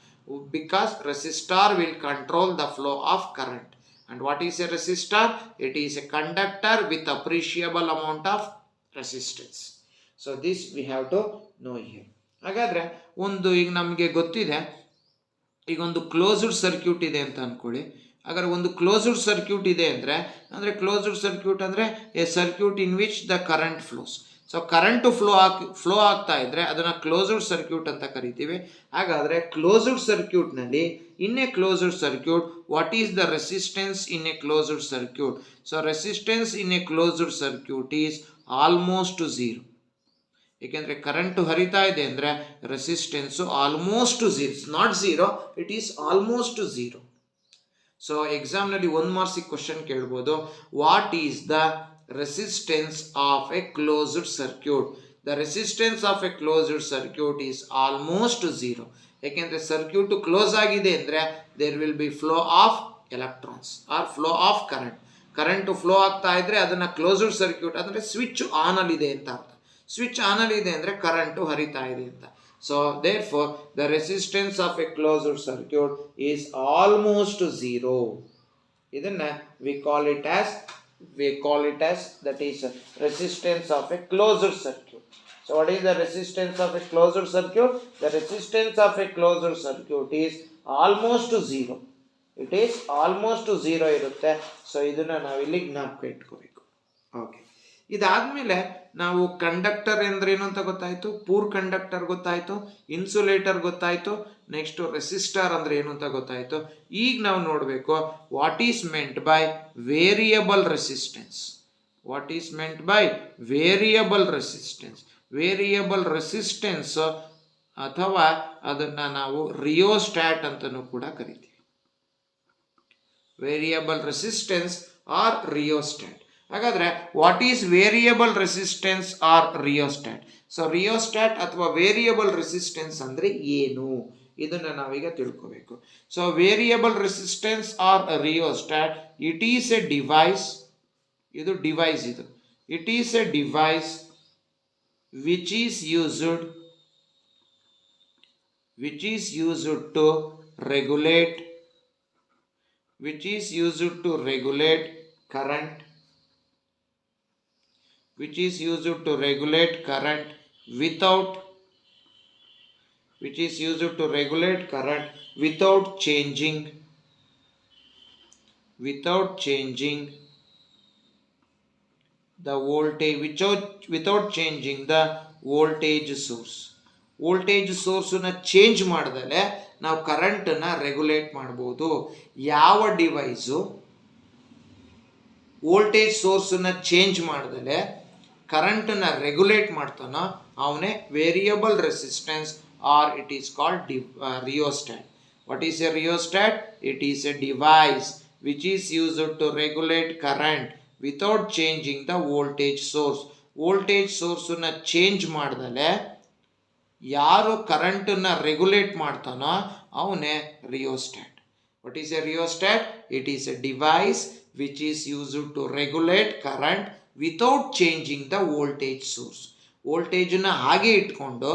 because resistor will control the flow of current. And what is a resistor? It is a conductor with appreciable amount of resistance. So this we have to know here. ಹಾಗಾದರೆ ಈಗ ನಮಗೆ ಗೊತ್ತಿದೆ, ಈಗ ಒಂದು closed circuit ಇದೆ ಅಂತ ಅಂದ್ಕೊಳ್ಳಿ. ಹಾಗಾದ್ರೆ ಒಂದು ಕ್ಲೋಸ್ಡ್ ಸರ್ಕ್ಯೂಟ್ ಇದೆ ಅಂದರೆ ಕ್ಲೋಸ್ಡ್ ಸರ್ಕ್ಯೂಟ್ ಅಂದರೆ A circuit in which the current flows. So current flow ಆಗ್ತಾ ಇದ್ದರೆ ಅದನ್ನು ಕ್ಲೋಸ್ಡ್ ಸರ್ಕ್ಯೂಟ್ ಅಂತ ಕರಿತೀವಿ. ಹಾಗಾದರೆ ಕ್ಲೋಸ್ಡ್ ಸರ್ಕ್ಯೂಟ್ನಲ್ಲಿ in a closed circuit what is the resistance in a closed circuit? So resistance in a closed circuit is almost zero. ಏಕೆಂದರೆ current ಹರಿತಾ ಇದೆ ಅಂದರೆ resistance almost zero, not zero, it is almost zero. So ಎಕ್ಸಾಮ್ನಲ್ಲಿ 1 ಮಾರ್ಕ್ಸಿಗೆ question ಕೇಳ್ಬೋದು, what is the resistance of a closed circuit? The resistance of a closed circuit is almost zero. ಯಾಕೆಂದರೆ circuit close ಆಗಿದೆ ಅಂದರೆ there will B plough of electrons R flow of current flow ಆಗ್ತಾ ಇದ್ರೆ ಅದನ್ನು closed circuit ಅಂದರೆ switch on ಅಲ್ಲಿದೆ ಅಂತ ಅರ್ಥ. ಸ್ವಿಚ್ ಆನ್ ಅಲ್ಲಿದೆ ಅಂದರೆ ಕರೆಂಟು ಹರಿತಾ ಇದೆ ಅಂತ. So therefore the resistance of a closed circuit is almost zero. ಇದನ್ನ we call it as that is resistance of a closed circuit. So what is the resistance of a closed circuit? The resistance of a closed circuit is almost zero. It is almost zero ಇರುತ್ತೆ. So ಇದನ್ನ ನಾವಿಲ್ಲಿ ಜ್ಞಾಪಕ ಇಟ್ಕೋಬೇಕು. Okay, ಇದಾದ್ಮೇಲೆ ನಾವು conductor ಎಂದ್ರೇನು ಅಂತ ಗೊತ್ತಾಯ್ತು, ಪೂರ್ ಕಂಡಕ್ಟರ್ ಗೊತ್ತಾಯ್ತು, ಇನ್ಸುಲೇಟರ್ ಗೊತ್ತಾಯ್ತು, ನೆಕ್ಸ್ಟ್ ರೆಸಿಸ್ಟರ್ ಅಂದ್ರೆ ಏನು ಅಂತ ಗೊತ್ತಾಯ್ತು. ಈಗ ನಾವು ನೋಡಬೇಕು what is meant by variable resistance. What is meant by variable resistance. Variable resistance ಅಥವಾ ಅದನ್ನ ನಾವು ರಿಯೋಸ್ಟ್ಯಾಟ್ ಅಂತಲೂ ಕೂಡ ಕರಿತೀವಿ. Variable resistance or rheostat. ಹಾಗಾದ್ರೆ what is variable resistance or rheostat? So rheostat ಅಥವಾ ವೇರಿಯಬಲ್ ರೆಸಿಸ್ಟೆನ್ಸ್ ಅಂದ್ರೆ ಏನು, ಇದನ್ನ ನಾವೀಗ ತಿಳ್ಕೋಬೇಕು. So variable resistance or rheostat, it is a device. ಇದು device. It is a device which is used to regulate current, which is used to regulate current without changing the voltage, without changing the voltage source. Voltage ಸೋರ್ಸನ್ನ change ಮಾಡಿದ್ರೆ ನಾವು ಕರೆಂಟನ್ನ regulate ಮಾಡ್ಬೋದು. ಯಾವ device voltage ಸೋರ್ಸನ್ನ change ಮಾಡಿದ್ರೆ ಕರೆಂಟನ್ನ regulate ಮಾಡ್ತಾನೋ ಅವನೇ variable resistance or it is called rheostat. What is a rheostat? It is a device which is used to regulate current without changing the voltage source. Voltage ಸೋರ್ಸನ್ನ change ಮಾಡಿದ್ರೆ ಯಾರು ಕರೆಂಟನ್ನ regulate ಮಾಡ್ತಾನೋ ಅವನೇ rheostat. What is a rheostat? It is a device which is used to regulate current without changing the voltage source. ವೋಲ್ಟೇಜನ್ನ ಹಾಗೆ ಇಟ್ಕೊಂಡು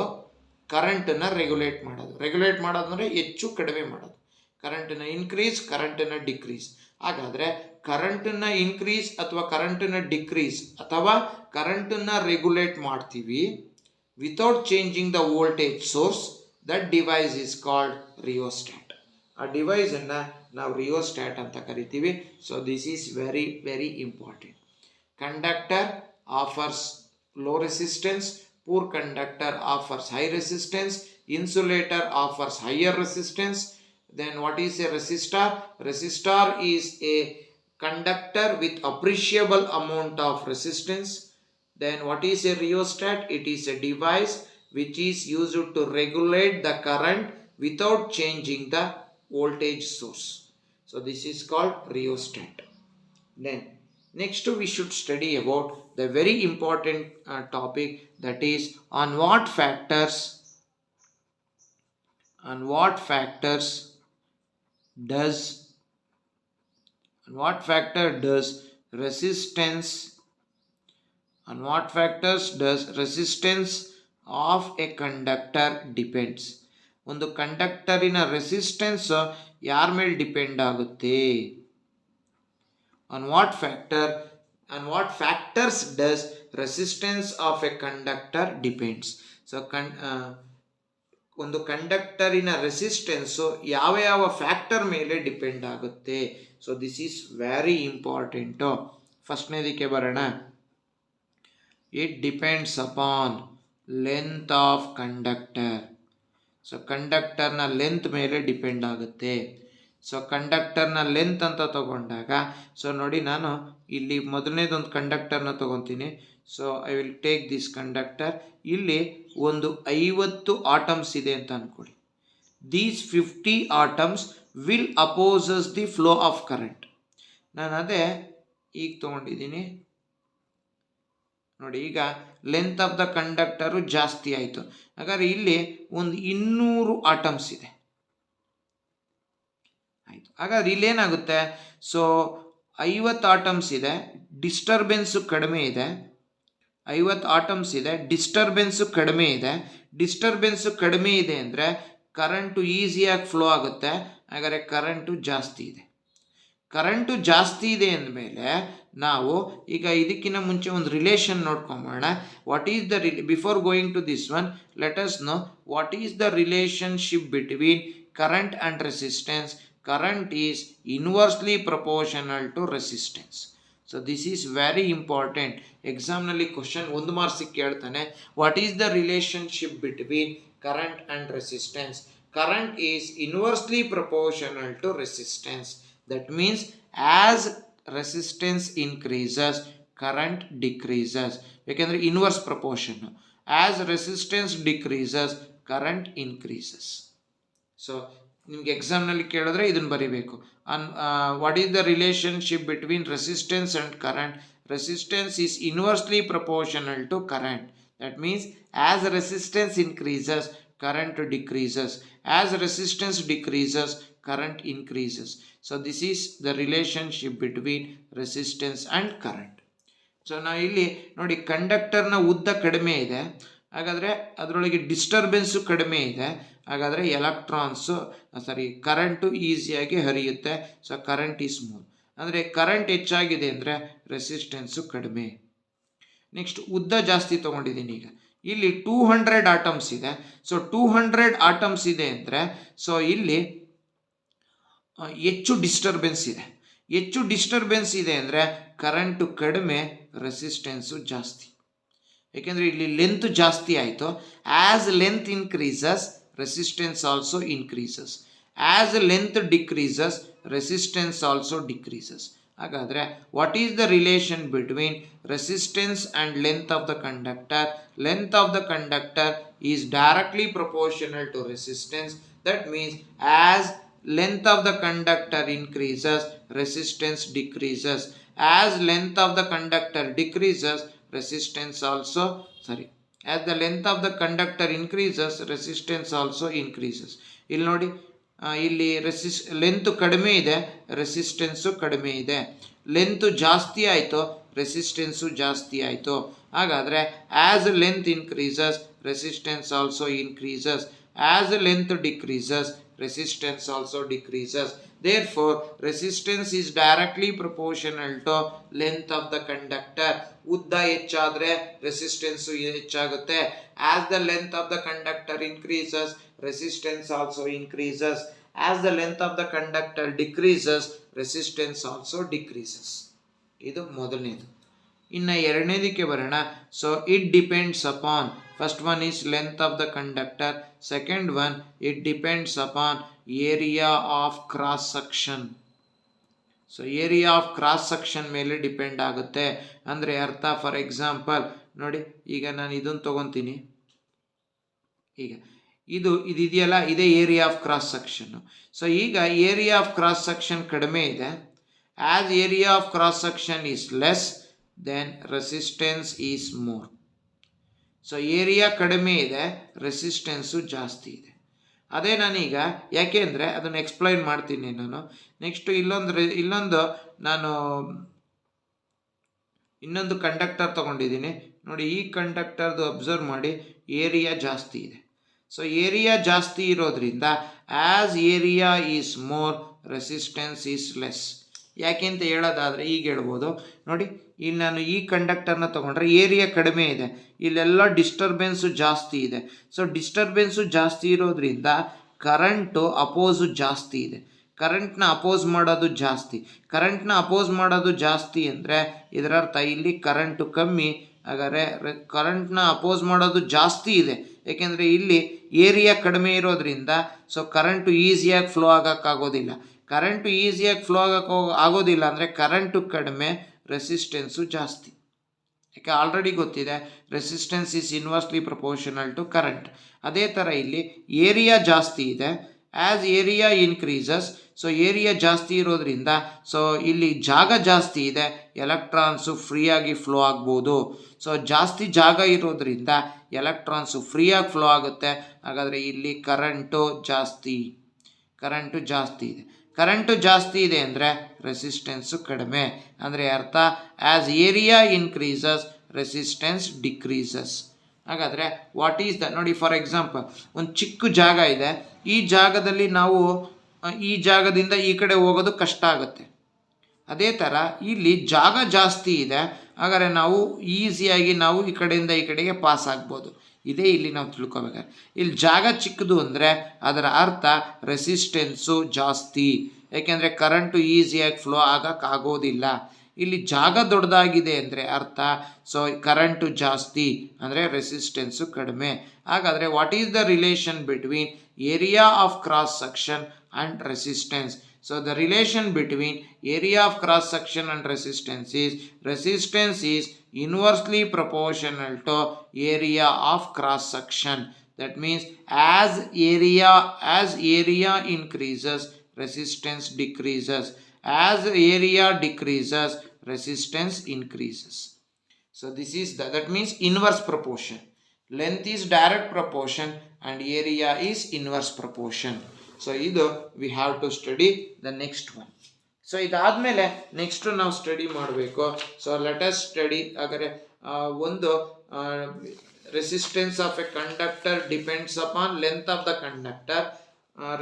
ಕರೆಂಟನ್ನು regulate ಮಾಡೋದಂದ್ರೆ ಹೆಚ್ಚು ಕಡಿಮೆ ಮಾಡೋದು. ಕರೆಂಟನ್ನು ಇನ್ಕ್ರೀಸ್, ಕರೆಂಟನ್ನು ಡಿಕ್ರೀಸ್. ಹಾಗಾದರೆ ಕರೆಂಟನ್ನು ಇನ್ಕ್ರೀಸ್ ಅಥವಾ ಕರೆಂಟನ್ನು ಡಿಕ್ರೀಸ್ ಅಥವಾ ಕರೆಂಟನ್ನು ರೆಗ್ಯುಲೇಟ್ ಮಾಡ್ತೀವಿ without changing the voltage source. That device is called rheostat. ಆ ಡಿವೈಸನ್ನು ನಾವು ರಿಯೋಸ್ಟ್ಯಾಟ್ ಅಂತ ಕರಿತೀವಿ. So this is very very important. Conductor offers low resistance, poor conductor offers high resistance, insulator offers higher resistance. Then what is a resistor? Resistor is a conductor with appreciable amount of resistance. Then what is a rheostat? It is a device which is used to regulate the current without changing the voltage source. So this is called rheostat. Then next we should study about the very important topic, that is on what factors does resistance of a conductor depends. ಒಂದು ಕಂಡಕ್ಟರಿನ resistance ಯಾರ ಮೇಲೆ depend ಆಗುತ್ತೆ? On what factors does resistance of a conductor depends? So ಒಂದು ಕಂಡಕ್ಟರಿನ resistance ಯಾವ ಯಾವ factor ಮೇಲೆ depend ಆಗುತ್ತೆ. So this is very important. ಫಸ್ಟ್ನೇದಕ್ಕೆ ಬರೋಣ. It depends upon length of conductor. So ಕಂಡಕ್ಟರ್ನ ಲೆಂತ್ ಮೇಲೆ ಡಿಪೆಂಡ್ ಆಗುತ್ತೆ. ಸೊ ಕಂಡಕ್ಟರ್ನ ಲೆಂತ್ ಅಂತ ತಗೊಂಡಾಗ, ಸೊ ನೋಡಿ ನಾನು ಇಲ್ಲಿ ಮೊದಲನೇದೊಂದು ಕಂಡಕ್ಟರ್ನ ತಗೊತೀನಿ. So I will take this conductor. ಇಲ್ಲಿ ಒಂದು 50 ಆಟಮ್ಸ್ ಇದೆ ಅಂತ ಅಂದ್ಕೊಳ್ಳಿ. These 50 atoms will opposes the flow of current. ನಾನು ಅದೇ ಈಗ ತೊಗೊಂಡಿದ್ದೀನಿ ನೋಡಿ ಈಗ ಲೆಂತ್ ಆಫ್ ದ ಕಂಡಕ್ಟರು ಜಾಸ್ತಿ ಆಯಿತು. ಹಾಗಾದ್ರೆ ಇಲ್ಲಿ ಒಂದು 200 ಆಟಮ್ಸ್ ಇದೆ ಆಯಿತು. ಹಾಗಾದ್ರೆ ಇಲ್ಲೇನಾಗುತ್ತೆ, ಸೊ 50 ಆಟಮ್ಸ್ ಇದೆ, ಡಿಸ್ಟರ್ಬೆನ್ಸು ಕಡಿಮೆ ಇದೆ. 50 ಆಟಮ್ಸ್ ಇದೆ, ಡಿಸ್ಟರ್ಬೆನ್ಸು ಕಡಿಮೆ ಇದೆ. ಡಿಸ್ಟರ್ಬೆನ್ಸು ಕಡಿಮೆ ಇದೆ ಅಂದರೆ ಕರೆಂಟು ಈಸಿಯಾಗಿ ಫ್ಲೋ ಆಗುತ್ತೆ. ಹಾಗಾದರೆ ಕರೆಂಟು ಜಾಸ್ತಿ ಇದೆ. ಕರೆಂಟು ಜಾಸ್ತಿ ಇದೆ ಅಂದಮೇಲೆ ನಾವು ಈಗ ಇದಕ್ಕಿಂತ ಮುಂಚೆ ಒಂದು ರಿಲೇಷನ್ ನೋಡ್ಕೊಂಬೋಣ. What is the before going to this one, let us know what is the relationship between current and resistance. Current is inversely proportional to resistance. So this is very important. ಎಕ್ಸಾಮ್ನಲ್ಲಿ question 1 ಮಾರ್ಕ್ಸಿಗೆ ಕೇಳ್ತಾನೆ, what is the relationship between current and resistance. Current is inversely proportional to resistance. That means as resistance increases, current decreases. ಯಾಕೆಂದರೆ inverse proportion. As resistance decreases, current increases. So ನಿಮ್ಗೆ ಎಕ್ಸಾಮ್ನಲ್ಲಿ ಕೇಳಿದ್ರೆ ಇದನ್ನು ಬರೀಬೇಕು. What is the relationship between resistance and current. Resistance is inversely proportional to current. That means as resistance increases, current decreases. As resistance decreases, current increases. So this is the relationship between resistance and current. So ನಾವು ಇಲ್ಲಿ ನೋಡಿ ಕಂಡಕ್ಟರ್ನ ಉದ್ದ ಕಡಿಮೆ ಇದೆ, ಹಾಗಾದರೆ ಅದರೊಳಗೆ disturbance ಕಡಿಮೆ ಇದೆ. ಹಾಗಾದರೆ ಕರೆಂಟು ಈಸಿಯಾಗಿ ಹರಿಯುತ್ತೆ. So current is more. ಅಂದರೆ ಕರೆಂಟ್ ಹೆಚ್ಚಾಗಿದೆ ಅಂದರೆ ರೆಸಿಸ್ಟೆನ್ಸು ಕಡಿಮೆ. ನೆಕ್ಸ್ಟ್ ಉದ್ದ ಜಾಸ್ತಿ ತೊಗೊಂಡಿದ್ದೀನಿ. ಈಗ ಇಲ್ಲಿ 200 ಆಟಮ್ಸ್ ಇದೆ. ಸೊ 200 ಆಟಮ್ಸ್ ಇದೆ ಅಂದರೆ ಸೊ ಇಲ್ಲಿ ಹೆಚ್ಚು ಡಿಸ್ಟರ್ಬೆನ್ಸ್ ಇದೆ. ಹೆಚ್ಚು ಡಿಸ್ಟರ್ಬೆನ್ಸ್ ಇದೆ ಅಂದರೆ ಕರೆಂಟು ಕಡಿಮೆ, ರೆಸಿಸ್ಟೆನ್ಸು ಜಾಸ್ತಿ. ಏಕೆಂದರೆ ಇಲ್ಲಿ ಲೆಂತ್ ಜಾಸ್ತಿ ಆಯಿತು. As length increases, resistance also increases. As length decreases, resistance also decreases. ಹಾಗಾದರೆ what is the relation between resistance and length of the conductor. Length of the conductor is directly proportional to resistance. That means as length of the conductor increases, resistance decreases. As length of the conductor decreases, resistance also as the length of the conductor increases, resistance also increases. ಇಲ್ಲಿ ನೋಡಿ, ಇಲ್ಲಿ length ಕಡಿಮೆ ಇದೆ, resistance ಕಡಿಮೆ ಇದೆ. Length ಜಾಸ್ತಿ ಆಯಿತು, resistance ಜಾಸ್ತಿ ಆಯಿತು. ಹಾಗಾದರೆ as length increases, resistance also increases. As length decreases, resistance also decreases. Therefore resistance is directly proportional to length of the conductor. ಉದ್ದ ಹೆಚ್ಚಾದರೆ ರೆಸಿಸ್ಟೆನ್ಸ್ ಹೆಚ್ಚಾಗುತ್ತೆ. as the length of the conductor increases, resistance also increases. as the length of the conductor decreases, resistance also decreases. ಇದು ಮೊದಲನೇದು. ಇನ್ನು ಎರಡನೇದಕ್ಕೆ ಬರೋಣ. So it depends upon, first one is length of the conductor. Second one it depends upon area of cross section. So area of cross section ಮೇಲೆ depend ಆಗುತ್ತೆ. ಅಂದರೆ ಅರ್ಥ, for example ನೋಡಿ, ಈಗ ನಾನು ಇದನ್ನು ತೊಗೊತೀನಿ. ಈಗ ಇದೆಯಲ್ಲ, ಇದೇ area of cross section. So ಈಗ ಏರಿಯಾ ಆಫ್ ಕ್ರಾಸ್ ಸೆಕ್ಷನ್ ಕಡಿಮೆ ಇದೆ. As area of cross section is less, then resistance is more. So area ಕಡಿಮೆ ಇದೆ, ರೆಸಿಸ್ಟೆನ್ಸು ಜಾಸ್ತಿ ಇದೆ. ಅದೇ ನಾನೀಗ ಯಾಕೆಂದರೆ ಅದನ್ನು ಎಕ್ಸ್ಪ್ಲೈನ್ ಮಾಡ್ತೀನಿ ನಾನು. ನೆಕ್ಸ್ಟು ಇನ್ನೊಂದು ಕಂಡಕ್ಟರ್ ತೊಗೊಂಡಿದ್ದೀನಿ ನೋಡಿ. ಈ ಕಂಡಕ್ಟರ್ದು ಅಬ್ಸರ್ವ್ ಮಾಡಿ, ಏರಿಯಾ ಜಾಸ್ತಿ ಇದೆ. ಸೊ ಏರಿಯಾ ಜಾಸ್ತಿ ಇರೋದ್ರಿಂದ as area is more, resistance is less. ಯಾಕೆ ಅಂತ ಹೇಳೋದಾದರೆ ಈಗ ಹೇಳ್ಬೋದು ನೋಡಿ, ಇಲ್ಲಿ ನಾನು ಈ ಕಂಡಕ್ಟರ್ನ ತೊಗೊಂಡ್ರೆ ಏರಿಯಾ ಕಡಿಮೆ ಇದೆ, ಇಲ್ಲೆಲ್ಲ ಡಿಸ್ಟರ್ಬೆನ್ಸು ಜಾಸ್ತಿ ಇದೆ. ಸೊ ಡಿಸ್ಟರ್ಬೆನ್ಸು ಜಾಸ್ತಿ ಇರೋದ್ರಿಂದ ಕರೆಂಟು ಅಪೋಸು ಜಾಸ್ತಿ ಇದೆ. ಕರೆಂಟ್ನ ಅಪೋಸ್ ಮಾಡೋದು ಜಾಸ್ತಿ. ಕರೆಂಟ್ನ ಅಪೋಸ್ ಮಾಡೋದು ಜಾಸ್ತಿ ಅಂದರೆ ಇದರರ್ಥ ಇಲ್ಲಿ ಕರೆಂಟು ಕಮ್ಮಿ. ಹಾಗಾದರೆ ಕರೆಂಟ್ನ ಅಪೋಸ್ ಮಾಡೋದು ಜಾಸ್ತಿ ಇದೆ, ಏಕೆಂದರೆ ಇಲ್ಲಿ ಏರಿಯಾ ಕಡಿಮೆ ಇರೋದ್ರಿಂದ ಸೊ ಕರೆಂಟು ಈಸಿಯಾಗಿ ಫ್ಲೋ ಆಗೋಕ್ಕಾಗೋದಿಲ್ಲ. ಕರೆಂಟು ಈಸಿಯಾಗಿ ಫ್ಲೋ ಆಗೋದಿಲ್ಲ ಅಂದರೆ ಕರೆಂಟು ಕಡಿಮೆ, ರೆಸಿಸ್ಟೆನ್ಸು ಜಾಸ್ತಿ. ಯಾಕೆ ಆಲ್ರೆಡಿ ಗೊತ್ತಿದೆ, resistance is inversely proportional to current. ಅದೇ ಥರ ಇಲ್ಲಿ ಏರಿಯಾ ಜಾಸ್ತಿ ಇದೆ, as area increases, so area ಜಾಸ್ತಿ ಇರೋದ್ರಿಂದ ಸೊ ಇಲ್ಲಿ ಜಾಗ ಜಾಸ್ತಿ ಇದೆ, ಎಲೆಕ್ಟ್ರಾನ್ಸು ಫ್ರೀಯಾಗಿ ಫ್ಲೋ ಆಗ್ಬೋದು. ಸೊ ಜಾಸ್ತಿ ಜಾಗ ಇರೋದ್ರಿಂದ ಎಲೆಕ್ಟ್ರಾನ್ಸು ಫ್ರೀಯಾಗಿ ಫ್ಲೋ ಆಗುತ್ತೆ. ಹಾಗಾದರೆ ಇಲ್ಲಿ ಕರೆಂಟು ಜಾಸ್ತಿ ಇದೆ. ಕರೆಂಟು ಜಾಸ್ತಿ ಇದೆ ಅಂದರೆ ರೆಸಿಸ್ಟೆನ್ಸು ಕಡಿಮೆ. ಅಂದರೆ ಅರ್ಥ as area increases resistance decreases. ಹಾಗಾದರೆ ವಾಟ್ ಈಸ್ ದ, ನೋಡಿ ಫಾರ್ ಎಕ್ಸಾಂಪಲ್ ಒಂದು ಚಿಕ್ಕ ಜಾಗ ಇದೆ, ಈ ಜಾಗದಲ್ಲಿ ನಾವು ಈ ಜಾಗದಿಂದ ಈ ಕಡೆ ಹೋಗೋದು ಕಷ್ಟ ಆಗುತ್ತೆ. ಅದೇ ಥರ ಇಲ್ಲಿ ಜಾಗ ಜಾಸ್ತಿ ಇದೆ, ಹಾಗಾದರೆ ನಾವು ಈಸಿಯಾಗಿ ನಾವು ಈ ಕಡೆಯಿಂದ ಈ ಕಡೆಗೆ ಪಾಸ್ ಆಗ್ಬೋದು. ಇದೇ ಇಲ್ಲಿ ನಾವು ತಿಳ್ಕೊಬೇಕಾದ್ರೆ, ಇಲ್ಲಿ ಜಾಗ ಚಿಕ್ಕದು ಅಂದರೆ ಅದರ ಅರ್ಥ ರೆಸಿಸ್ಟೆನ್ಸು ಜಾಸ್ತಿ, ಯಾಕೆಂದರೆ ಕರೆಂಟು ಈಸಿಯಾಗಿ ಫ್ಲೋ ಆಗೋಕ್ಕಾಗೋದಿಲ್ಲ. ಇಲ್ಲಿ ಜಾಗ ದೊಡ್ಡದಾಗಿದೆ ಅಂದರೆ ಅರ್ಥ ಸೊ ಕರೆಂಟು ಜಾಸ್ತಿ ಅಂದರೆ ರೆಸಿಸ್ಟೆನ್ಸು ಕಡಿಮೆ. ಹಾಗಾದರೆ what is the relation between area of cross section and resistance? So the relation between area of cross section and resistance is inversely proportional to area of cross section. That means as area increases, resistance decreases. As area decreases, resistance increases. So this is that means inverse proportion. Length is direct proportion and area is inverse proportion. So ಇದು we have to study the next one. So ಇದಾದಮೇಲೆ next ನಾವು study ಮಾಡಬೇಕು. So let us study. ಹಾಗಾದರೆ ಒಂದು resistance of a conductor depends upon length of the conductor.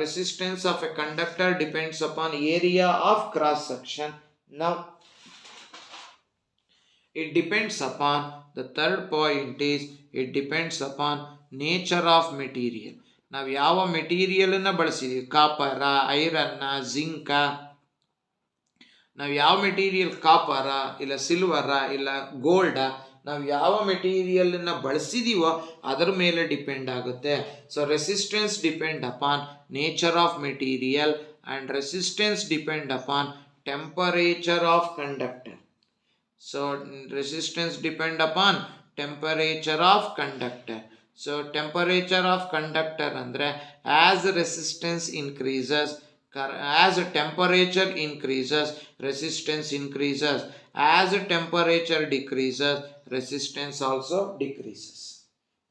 Resistance of a conductor depends upon area of cross section. Now it depends upon the third point is it depends upon nature of material. ನಾವು ಯಾವ ಮೆಟೀರಿಯಲನ್ನು ಬಳಸಿದ್ದೀವಿ, ಕಾಪರ, ಐರನ್ನ, ಜಿಂಕ, ನಾವು ಯಾವ material, ಕಾಪರ ಇಲ್ಲ silver ಇಲ್ಲ ಗೋಲ್ಡ, ನಾವು ಯಾವ ಮೆಟೀರಿಯಲನ್ನು ಬಳಸಿದೀವೋ ಅದರ ಮೇಲೆ ಡಿಪೆಂಡ್ ಆಗುತ್ತೆ. So resistance depend upon nature of material and resistance depend upon temperature of conductor. So resistance depend upon temperature of conductor. So temperature of conductor andre as resistance increases, as temperature increases, resistance increases. As temperature decreases, resistance also decreases.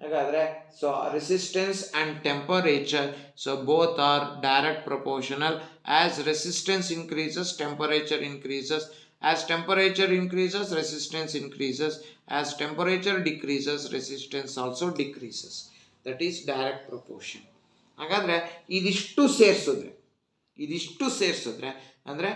Hagadre so resistance and temperature, so both are direct proportional. As resistance increases, temperature increases. As temperature increases, resistance increases. As temperature decreases, resistance also decreases. That is direct proportion. ಹಾಗಾದರೆ ಇದಿಷ್ಟು ಸೇರಿಸಿದ್ರೆ ಅಂದರೆ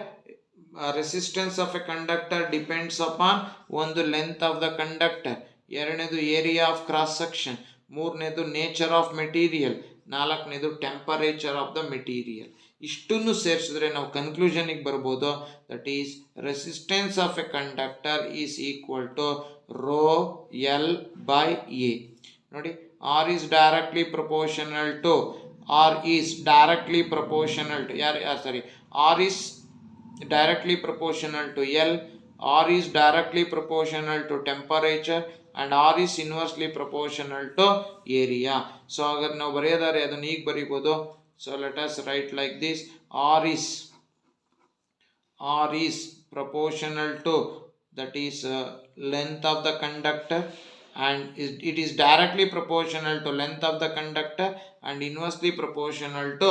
resistance of a conductor depends upon ಒಂದು length of the conductor, ಎರಡನೇದು area of cross section, ಮೂರನೇದು nature of material, ನಾಲ್ಕನೇದು temperature of the material. ಇಷ್ಟನ್ನು ಸೇರಿಸಿದ್ರೆ ನಾವು ಕನ್ಕ್ಲೂಷನಿಗೆ ಬರ್ಬೋದು. That is resistance of a conductor is equal to rho L by A. ನೋಡಿ, R is directly proportional to R is directly proportional to R is directly proportional to L, R is directly proportional to temperature and R is inversely proportional to area. So ಅಗರ್ ನಾವು ಬರೆಯೋದಾದ್ರೆ ಅದನ್ನು ಈಗ ಬರೀಬೋದು. So let us write like this: R is proportional to, that is length of the conductor, and it is directly proportional to length of the conductor and inversely proportional to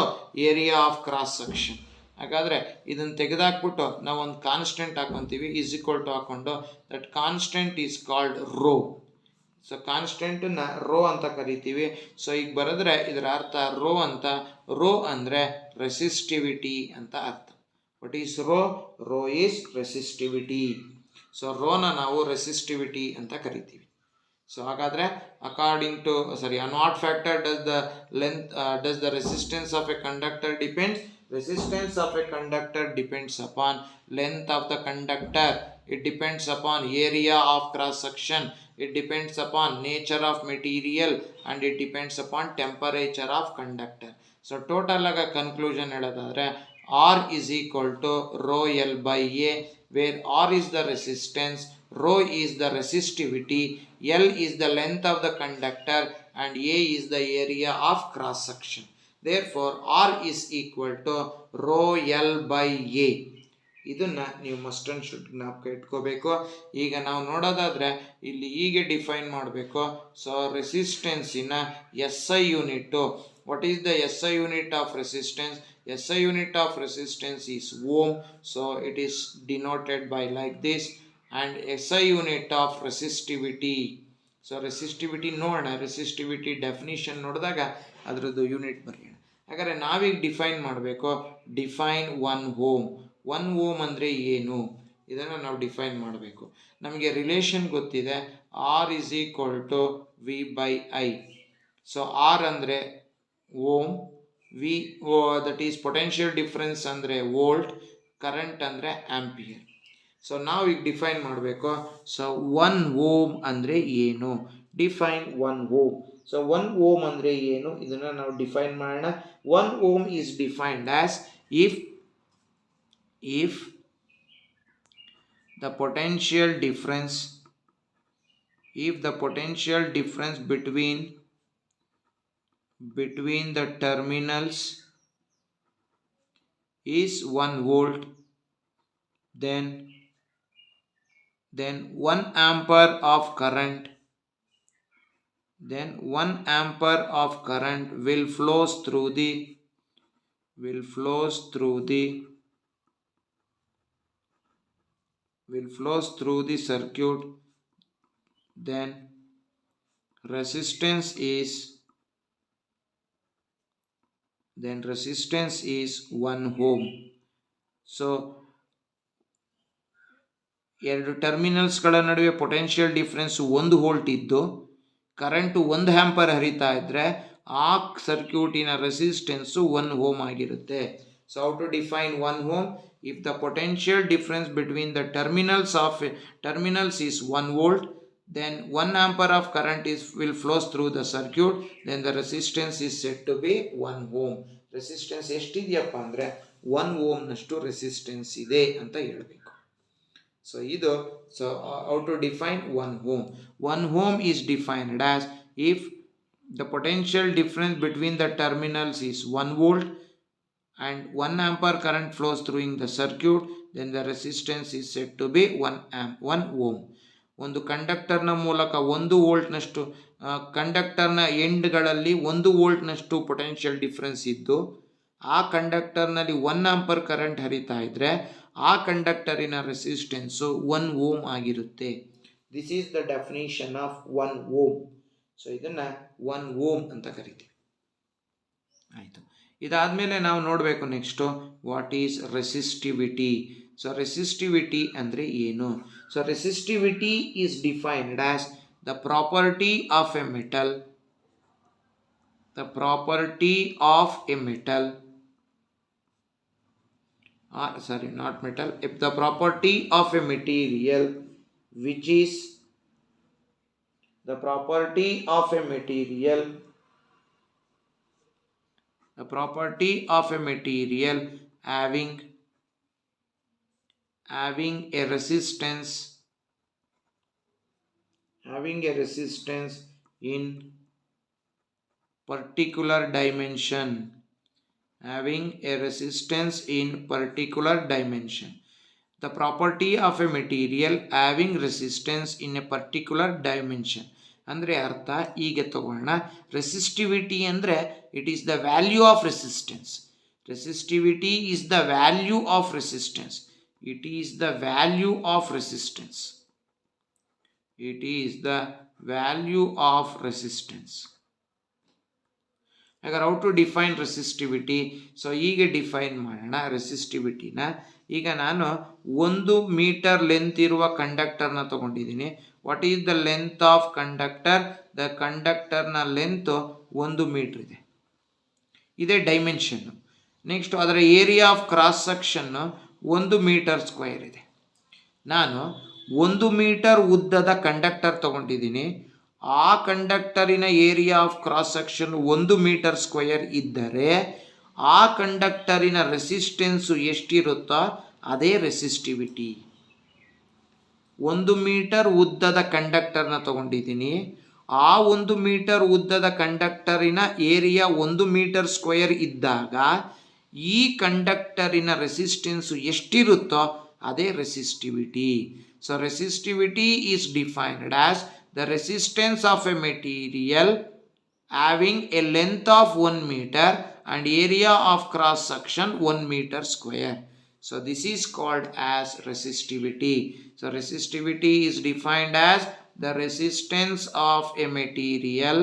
area of cross section. ಹಾಗಾದರೆ ಇದನ್ನು ತೆಗೆದಾಕ್ಬಿಟ್ಟು ನಾವು ಒಂದು constant ಹಾಕೊತೀವಿ, is equal to ಹಾಕೊಂಡು that constant is called rho. So ಕಾನ್ಸ್ಟೆಂಟನ್ನ rho ಅಂತ ಕರಿತೀವಿ. ಸೊ ಈಗ ಬರೆದ್ರೆ ಇದರ ಅರ್ಥ ರೋ ಅಂತ. ರೋ ಅಂದರೆ ರೆಸಿಸ್ಟಿವಿಟಿ ಅಂತ ಅರ್ಥ. What is rho? Rho is resistivity. So ರೋನ ನಾವು ರೆಸಿಸ್ಟಿವಿಟಿ ಅಂತ ಕರಿತೀವಿ. ಸೊ ಹಾಗಾದರೆ according to on what factor does the resistance of a conductor depends? Resistance of a conductor depends upon length of the conductor. It depends upon area of cross section. It depends upon nature of material and it depends upon temperature of conductor. So total aga conclusion helodadre R is equal to rho L by A, where R is the resistance, rho is the resistivity, L is the length of the conductor and A is the area of cross section. Therefore R is equal to rho L by A. ಇದನ್ನ ನೀವು must and should ಜ್ಞಾಪಕ ಇಟ್ಕೋಬೇಕು. ಈಗ ನಾವು ನೋಡೋದಾದ್ರೆ ಇಲ್ಲಿ ಹೀಗೆ define ಮಾಡಬೇಕು. ಸೊ ರೆಸಿಸ್ಟೆನ್ಸಿನ S I unit, what is the S I unit of resistance? SI unit of resistance is ohm, so it is denoted by like this. And SI unit of resistivity, so resistivity ನೋಡೋಣ, resistivity definition ನೋಡಿದಾಗ ಅದರದ್ದು unit ಬರೆಯೋಣ. ಹಾಗಾದರೆ ನಾವೀಗ define ಮಾಡಬೇಕು. Define 1 ohm. 1 ohm ಅಂದರೆ ಏನು, ಇದನ್ನು ನಾವು ಡಿಫೈನ್ ಮಾಡಬೇಕು. ನಮಗೆ ರಿಲೇಷನ್ ಗೊತ್ತಿದೆ, R is equal to V by I. So R ಅಂದರೆ ohm, V that is potential difference ಅಂದರೆ ವೋಲ್ಟ್, ಕರೆಂಟ್ ಅಂದರೆ ಆಂಪಿಯರ್. ಸೊ ನಾವು ಈಗ ಡಿಫೈನ್ ಮಾಡಬೇಕು. ಸೊ 1 ಓಮ್ ಅಂದರೆ ಏನು? Define 1 ohm. ಸೊ 1 ಓಮ್ ಅಂದರೆ ಏನು, ಇದನ್ನು ನಾವು ಡಿಫೈನ್ ಮಾಡೋಣ. 1 ohm is defined as if the potential difference between the terminals is 1 volt, then 1 ampere of current will flows through the circuit. Then resistance is 1 ohm. So ಎರಡು ಟರ್ಮಿನಲ್ಸ್ಗಳ ನಡುವೆ potential difference 1 volt ಇದ್ದು current 1 ampere ಹರಿತಾ ಇದ್ದರೆ ಆ ಸರ್ಕ್ಯೂಟಿನ resistance 1 ohm ಆಗಿರುತ್ತೆ. So how to define 1 ohm? If the potential difference between the terminals is 1 volt, then 1 ampere of current will flows through the circuit, then the resistance is said to be 1 ohm. Resistance ಎಷ್ಟಿದೆಯಪ್ಪ ಅಂದರೆ 1 ಓಮ್ನಷ್ಟು resistance ಇದೆ ಅಂತ ಹೇಳಬೇಕು. So how to define 1 ohm? 1 ohm is defined as if the potential difference between the terminals is 1 volt and 1 ampere current flows through the circuit, then the resistance is said to be 1 ohm. ಒಂದು ಕಂಡಕ್ಟರ್ನ ಮೂಲಕ 1 ವೋಲ್ಟ್ನಷ್ಟು ಕಂಡಕ್ಟರ್ನ ಎಂಡ್ಗಳಲ್ಲಿ 1 ವೋಲ್ಟ್ನಷ್ಟು potential difference ಇದ್ದು ಆ ಕಂಡಕ್ಟರ್ನಲ್ಲಿ 1 ಆಂಪರ್ current ಹರಿತಾ ಇದ್ದರೆ ಆ ಕಂಡಕ್ಟರಿನ ರೆಸಿಸ್ಟೆನ್ಸು 1 ಓಮ್ ಆಗಿರುತ್ತೆ. This is the definition of 1 ohm. So ಇದನ್ನು 1 ಓಮ್ ಅಂತ ಕರಿತೀವಿ. ಆಯಿತು. ಇದಾದಮೇಲೆ ನಾವು ನೋಡಬೇಕು next what is resistivity. So resistivity ಅಂದರೆ ಏನು? So resistivity is defined as the property of a metal if the property of a material which is the property of a material having a resistance in particular dimension. The property of a material having resistance in a particular dimension ಅಂದರೆ ಅರ್ಥ ಹೀಗೆ ತಗೊಳ್ಳೋಣ. Resistivity ಅಂದರೆ it is the value of resistance. Resistivity is the value of resistance. It is the value of resistance. ಹಾಗಾದ್ರೆ how to define resistivity? So ಹೀಗೆ define ಮಾಡೋಣ ರೆಸಿಸ್ಟಿವಿಟಿನ. ಈಗ ನಾನು 1 ಮೀಟರ್ ಲೆಂತ್ ಇರುವ ಕಂಡಕ್ಟರ್ನ ತಗೊಂಡಿದ್ದೀನಿ. What is the length of conductor? The ಕಂಡಕ್ಟರ್ನ ಲೆಂತ್ 1 ಮೀಟರ್ ಇದೆ. ಇದೇ ಡೈಮೆನ್ಷನ್ನು. ನೆಕ್ಸ್ಟ್ ಅದರ area of cross section 1 metre square ಇದೆ. ನಾನು 1 ಮೀಟರ್ ಉದ್ದದ ಕಂಡಕ್ಟರ್ ತಗೊಂಡಿದ್ದೀನಿ. ಆ ಕಂಡಕ್ಟರಿನ area of cross section 1 metre square ಇದ್ದರೆ ಆ ಕಂಡಕ್ಟರಿನ ರೆಸಿಸ್ಟೆನ್ಸು ಎಷ್ಟಿರುತ್ತೋ ಅದೇ ರೆಸಿಸ್ಟಿವಿಟಿ. 1 ಮೀಟರ್ ಉದ್ದದ ಕಂಡಕ್ಟರ್ನ ತಗೊಂಡಿದ್ದೀನಿ. ಆ 1 ಮೀಟರ್ ಉದ್ದದ ಕಂಡಕ್ಟರಿನ ಏರಿಯಾ 1 ಮೀಟರ್ ಸ್ಕ್ವೇರ್ ಇದ್ದಾಗ ಈ ಕಂಡಕ್ಟರಿನ ರೆಸಿಸ್ಟೆನ್ಸು ಎಷ್ಟಿರುತ್ತೋ ಅದೇ resistivity. So resistivity is defined as the resistance of A material having a length of 1 meter and area of cross section 1 meter square. So this is called as resistivity. So resistivity is defined as the resistance of a material.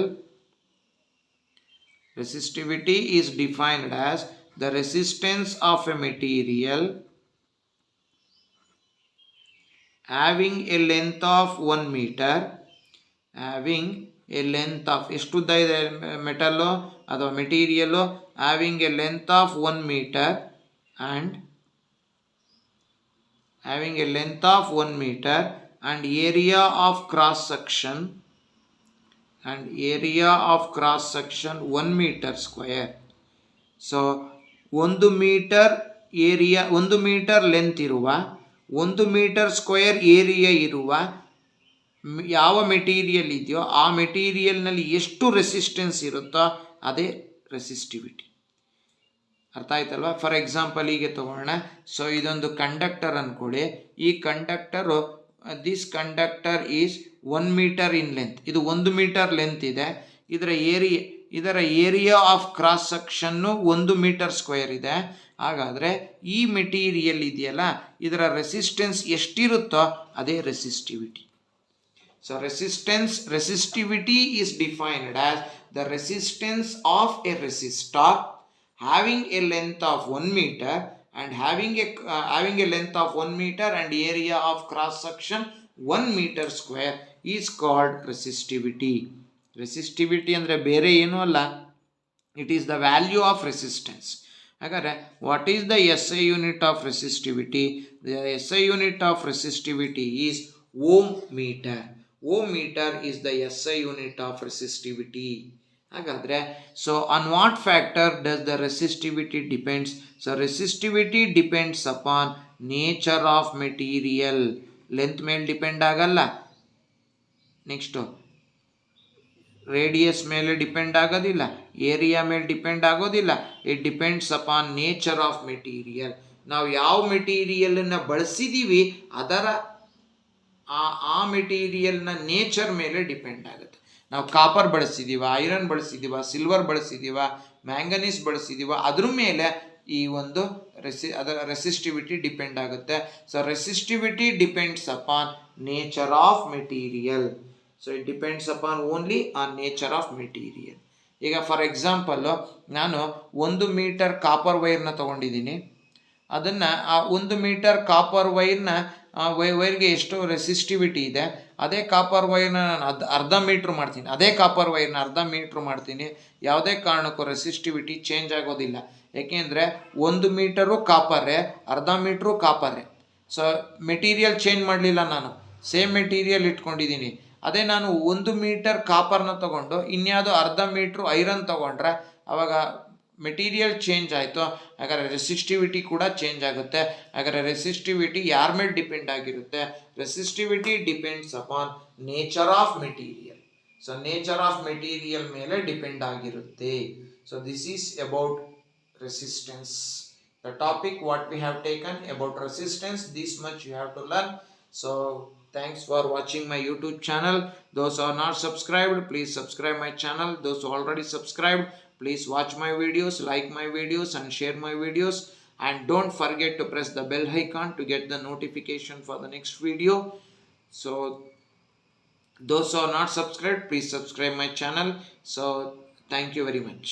Resistivity is defined as the resistance of a material having a length of 1 meter, having a length of ಎಷ್ಟು ಉದ್ದ ಇದೆ metal ಅಥವಾ material, having a length of 1 metre and having a length of 1 meter and area of cross section 1 meter square. So 1 metre area, 1 metre length ಇರುವ 1 metre square area ಇರುವ ಯಾವ material ಇದೆಯೋ ಆ ಮೆಟೀರಿಯಲ್ನಲ್ಲಿ ಎಷ್ಟು ರೆಸಿಸ್ಟೆನ್ಸ್ ಇರುತ್ತೋ ಅದೇ ರೆಸಿಸ್ಟಿವಿಟಿ. ಅರ್ಥ ಆಯ್ತಲ್ವಾ? ಫಾರ್ ಎಕ್ಸಾಂಪಲ್ ಹೀಗೆ ತಗೊಳ್ಳೋಣ. ಸೊ ಇದೊಂದು ಕಂಡಕ್ಟರ್ ಅಂದ್ಕೊಳ್ಳಿ. ಈ conductor, this conductor is 1 metre in length. ಇದು 1 ಮೀಟರ್ ಲೆಂತ್ ಇದೆ. ಇದರ area of cross section 1 metre square ಇದೆ. ಹಾಗಾದರೆ ಈ ಮೆಟೀರಿಯಲ್ ಇದೆಯಲ್ಲ, ಇದರ ರೆಸಿಸ್ಟೆನ್ಸ್ ಎಷ್ಟಿರುತ್ತೋ ಅದೇ resistivity. So resistivity is defined as the resistance of a resistor having a length of 1 meter and having a length of 1 meter and area of cross section 1 meter square is called resistivity. Resistivity ಅಂದ್ರೆ ಬೇರೆ ಏನೂ ಅಲ್ಲ, it is the value of resistance. ಹಾಗಾದರೆ what is the SI unit of resistivity? The SI unit of resistivity is ohm meter. Ohm meter is the SI unit of resistivity. ಹಾಗಾದರೆ so on what factor does the resistivity depends? So resistivity depends upon nature of material. Length ಮೇಲೆ depend ಆಗಲ್ಲ, next radius ಮೇಲೆ depend ಆಗೋದಿಲ್ಲ, area ಮೇಲೆ depend ಆಗೋದಿಲ್ಲ. It depends upon nature of material. ನಾವು ಯಾವ ಮೆಟೀರಿಯಲನ್ನು ಬಳಸಿದ್ದೀವಿ ಅದರ ಆ ಮೆಟೀರಿಯಲ್ನ ನೇಚರ್ ಮೇಲೆ ಡಿಪೆಂಡ್ ಆಗುತ್ತೆ. ನಾವು ಕಾಪರ್ ಬಳಸಿದ್ದೀವ, ಐರನ್ ಬಳಸಿದ್ದೀವ, ಸಿಲ್ವರ್ ಬಳಸಿದ್ದೀವ, ಮ್ಯಾಂಗನೀಸ್ ಬಳಸಿದ್ದೀವ, ಅದ್ರ ಮೇಲೆ ಈ ಒಂದು ಅದರ ರೆಸಿಸ್ಟಿವಿಟಿ ಡಿಪೆಂಡ್ ಆಗುತ್ತೆ. So resistivity depends upon nature of material. So it depends upon only on nature of material. ಈಗ ಫಾರ್ ಎಕ್ಸಾಂಪಲ್ಲು ನಾನು 1 ಮೀಟರ್ ಕಾಪರ್ ವೈರ್ನ ತೊಗೊಂಡಿದ್ದೀನಿ. ಅದನ್ನು ಆ 1 ಮೀಟರ್ ಕಾಪರ್ ವೈರ್ಗೆ ಎಷ್ಟು ರೆಸಿಸ್ಟಿವಿಟಿ ಇದೆ, ಅದೇ ಕಾಪರ್ ವೈರ್ನ ನಾನು ಅರ್ಧ ಮೀಟ್ರ್ ಮಾಡ್ತೀನಿ. ಅದೇ ಕಾಪರ್ ವೈರ್ನ ಅರ್ಧ ಮೀಟ್ರ್ ಮಾಡ್ತೀನಿ, ಯಾವುದೇ ಕಾರಣಕ್ಕೂ ರೆಸಿಸ್ಟಿವಿಟಿ ಚೇಂಜ್ ಆಗೋದಿಲ್ಲ. ಏಕೆಂದರೆ 1 ಮೀಟರು ಕಾಪರೇ, ಅರ್ಧ ಮೀಟ್ರು ಕಾಪರೇ. ಸೊ ಮೆಟೀರಿಯಲ್ ಚೇಂಜ್ ಮಾಡಲಿಲ್ಲ, ನಾನು ಸೇಮ್ ಮೆಟೀರಿಯಲ್ ಇಟ್ಕೊಂಡಿದ್ದೀನಿ. ಅದೇ ನಾನು 1 ಮೀಟರ್ ಕಾಪರ್ನ ತೊಗೊಂಡು ಇನ್ಯಾವುದೋ ಅರ್ಧ ಮೀಟ್ರು ಐರನ್ ತೊಗೊಂಡ್ರೆ ಆವಾಗ ಮೆಟೀರಿಯಲ್ ಚೇಂಜ್ ಆಯಿತು, ಹಾಗಾದರೆ ರೆಸಿಸ್ಟಿವಿಟಿ ಕೂಡ ಚೇಂಜ್ ಆಗುತ್ತೆ. ಹಾಗಾದರೆ ರೆಸಿಸ್ಟಿವಿಟಿ ಯಾರ ಮೇಲೆ ಡಿಪೆಂಡ್ ಆಗಿರುತ್ತೆ? Resistivity depends upon nature of material. So nature of material ಮೇಲೆ ಡಿಪೆಂಡ್ ಆಗಿರುತ್ತೆ. So this is about resistance. The topic what we have taken about resistance, this much you have to learn. So thanks for watching my YouTube channel. Those who are not subscribed, please subscribe my channel. Those who already subscribed, please watch my videos, like my videos and share my videos, and don't forget to press the bell icon to get the notification for the next video. So those who are not subscribed, please subscribe my channel. So thank you very much.